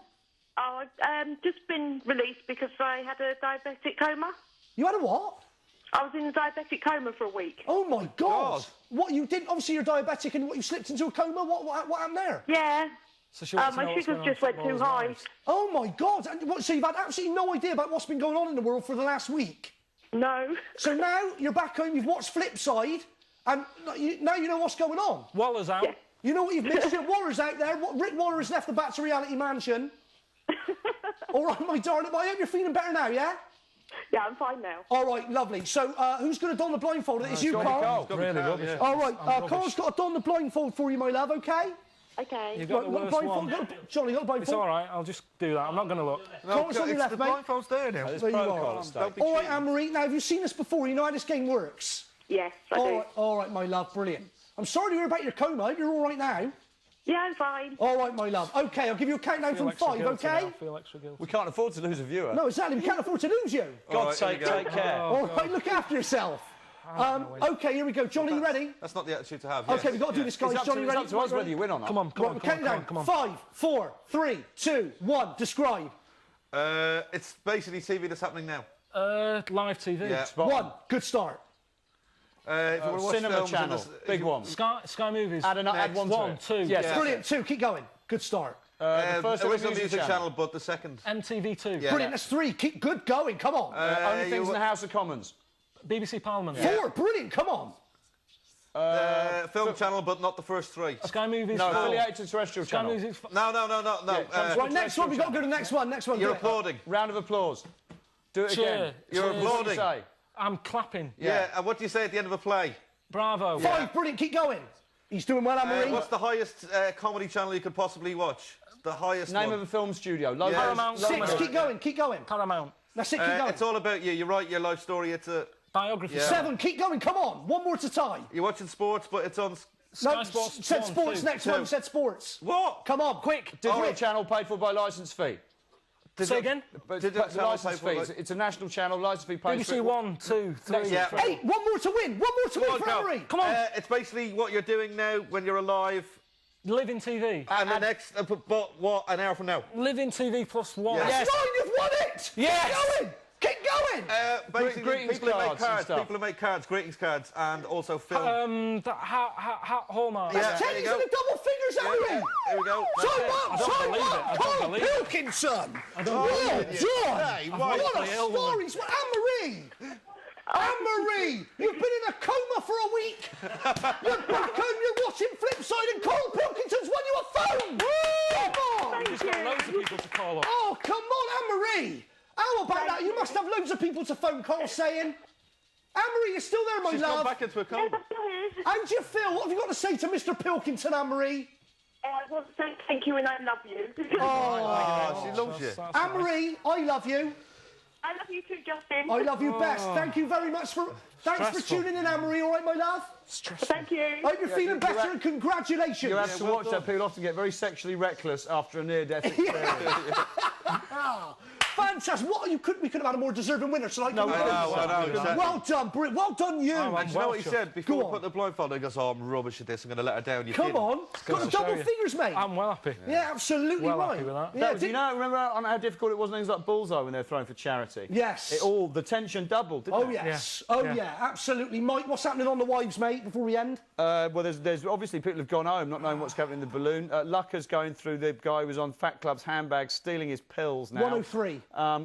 Oh, I've just been released because I had a diabetic coma. You had a what? I was in a diabetic coma for a week. Oh, my God. What, you didn't... Obviously, you're diabetic and what, you slipped into a coma? What happened there? Yeah. So my sugars just went too high. Oh, my God. And what, so you've had absolutely no idea about what's been going on in the world for the last week? No. So now you're back home, you've watched Flipside, and now you know what's going on. Waller's out. Yeah. You know what you've missed? Waller's out there. Rick Waller has left the Back to Reality Mansion. All right, my darling, but I hope you're feeling better now, yeah? Yeah, I'm fine now. All right, lovely. So, who's going to don the blindfold? It's you, Karl. Really rubbish. Yeah. All right, Karl's got to don the blindfold for you, my love, OK? OK. You got the worst one. Johnny, got the blindfold. It's all right, I'll just do that. I'm not going to look. Karl's on your left, the mate. blindfold's there now. There you are. All right, Anne-Marie, now, have you seen this before? You know how this game works? Yes, I do. All right, my love, brilliant. I'm sorry to hear about your coma. I hope you're all right now. Yeah, I'm fine. All right, my love. OK, I'll give you a countdown from 5, OK? I feel extra guilty. We can't afford to lose a viewer. No, exactly. We can't afford to lose you. God's sake, take care. All right, look after yourself. OK, here we go. Johnny, you ready? That's not the attitude to have. OK, we've got to do this, guys. Johnny, ready? It's up to us whether you win or not. Come on. Countdown. 5, 4, 3, 2, 1. Describe. It's basically TV that's happening now. Live TV. Yeah. 1. Good start. If you want to watch Cinema films channel. Big one. Sky Movies. Add one, 2. Yes. Brilliant. 2. Keep going. Good start. The first original music channel, but the second. MTV 2. Yeah. Brilliant. That's 3. Keep good going. Come on. Only Things in the House of Commons. BBC Parliament. 4. Brilliant. Come on. Film channel, but not the first 3. Sky Movies. No, affiliated to terrestrial Sky channel. Movies. No. Right, next one. We've got to go to the next one. Next one. You're applauding. Round of applause. Do it Cheer. again. You're Cheers. applauding. Say. I'm clapping. Yeah. And what do you say at the end of a play? Bravo. 5. Brilliant. Keep going. He's doing well, Anne-Marie. What's the highest comedy channel you could possibly watch? The highest Name one. of a film studio. Paramount. 6. Keep going. Keep going. Paramount. That's it. Keep going. It's all about you. You write your life story. It's a... Biography. 7. Keep going. Come on. One more to tie. You're watching sports, but it's on... Sky Sports. Said sports next 2. one. Said sports. What? Come on. Quick. Digital channel paid for by licence fee. Say again? The licence fee. It's a national channel. Licence fee paid BBC 1, 2, 3. Yeah. 8. One more to win. One more to win for Anne-Marie. Come on. It's basically what you're doing now when you're alive. Living TV. And the next... but what? An hour from now? Living TV plus 1. Yes. That's 9. You've won it. Yes. Keep going. Keep going. Basically, Greetings people who make cards and cards, stuff. people who make cards, greetings cards, and also film. Hallmark. Yeah. That's 10. there you He's go. in the double figures, Anne-Marie. Here we go. Time believe it. up. I don't Karl believe it. Pilkington. don't believe Well it. done. Hey, What a right. story. What, Anne-Marie. Anne-Marie, you've been in a coma for a week. You're back home, you're watching Flipside, and Karl Pilkington's won you a phone. Come on. He's got loads of people to call up. Oh, come on, Anne-Marie. How about that? You must have loads of people to phone, Karl, saying. Anne-Marie, you're still there, my She's love. gone back into a coma. How do you feel? What have you got to say to Mr. Pilkington, Anne-Marie? I want to say thank you and I love you. She loves you. Anne-Marie, I love you. I love you too, Justin. I love you best. Thank you very much for... Thanks for tuning in, Anne-Marie, all right, my love? Thank you. I hope you're feeling better and congratulations. You have to watch that. People often get very sexually reckless after a near-death experience. Fantastic. We could have had a more deserving winner, so No, exactly. Well done, Well done, you. And you know what he said before we put the blindfold on? He goes, oh, I'm rubbish at this, I'm going to let her down. Come on. Got double fingers, mate. I'm well happy. Yeah, absolutely well right. happy with that. Yeah, Do you know, remember how difficult it was on things like Bullseye when they were thrown for charity? Yes. The tension doubled, didn't it? Oh, yes. Yeah. Oh, yeah, absolutely. Mike, what's happening on the wives, mate, before we end? Well, there's obviously people have gone home not knowing what's happening in the balloon. Lucker's going through the guy who was on Fat Club's handbag stealing his pills now. 103.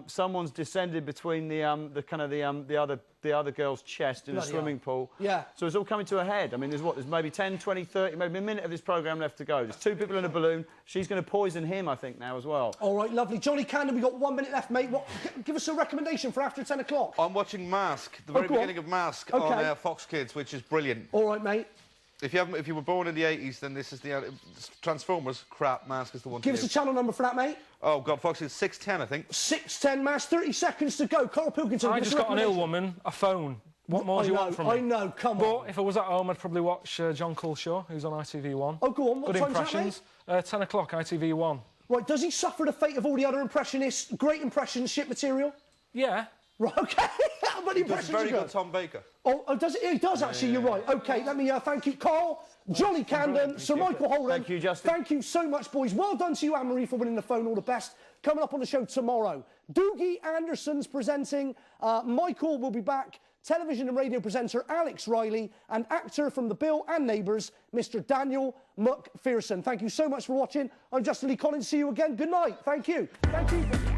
Someone's descended between the other girl's chest in a swimming pool. Yeah. So it's all coming to a head. I mean, there's maybe 10, 20, 30, maybe a minute of this programme left to go. There's 2 people in a balloon. She's going to poison him, I think, now as well. All right, lovely. Johnny Candon, we've got 1 minute left, mate. Give us a recommendation for after 10 o'clock. I'm watching Mask, the very beginning of Mask on Fox Kids, which is brilliant. All right, mate. If you were born in the 80s, then this is the Transformers. Crap, Mask is the one. Give us a channel number for that, mate. Oh God, Fox is 610, I think. 610, Mask. 30 seconds to go. Karl Pilkington. I just got an ill woman a phone. What more do you want from me? I know. Come on. But if I was at home, I'd probably watch John Culshaw, who's on ITV1. Oh, go on. What Good time's impressions. that, mate? 10 o'clock, ITV1. Right. Does he suffer the fate of all the other impressionists? Great impressions, shit material. Yeah. Right. Okay. How many That's very good, Tom Baker. Oh, does it? He does actually. You're right. Okay. Let me thank you, Karl, Johnny Candon, Sir Michael Holden. Thank you, Justin. Thank you so much, boys. Well done to you, Anne-Marie, for winning the phone. All the best. coming up on the show tomorrow. Doogie Anderson's presenting. Michael will be back. Television and radio presenter Alex Riley and actor from The Bill and Neighbours, Mr. Daniel McPherson. Thank you so much for watching. I'm Justin Lee Collins. See you again. Good night. Thank you. Thank you.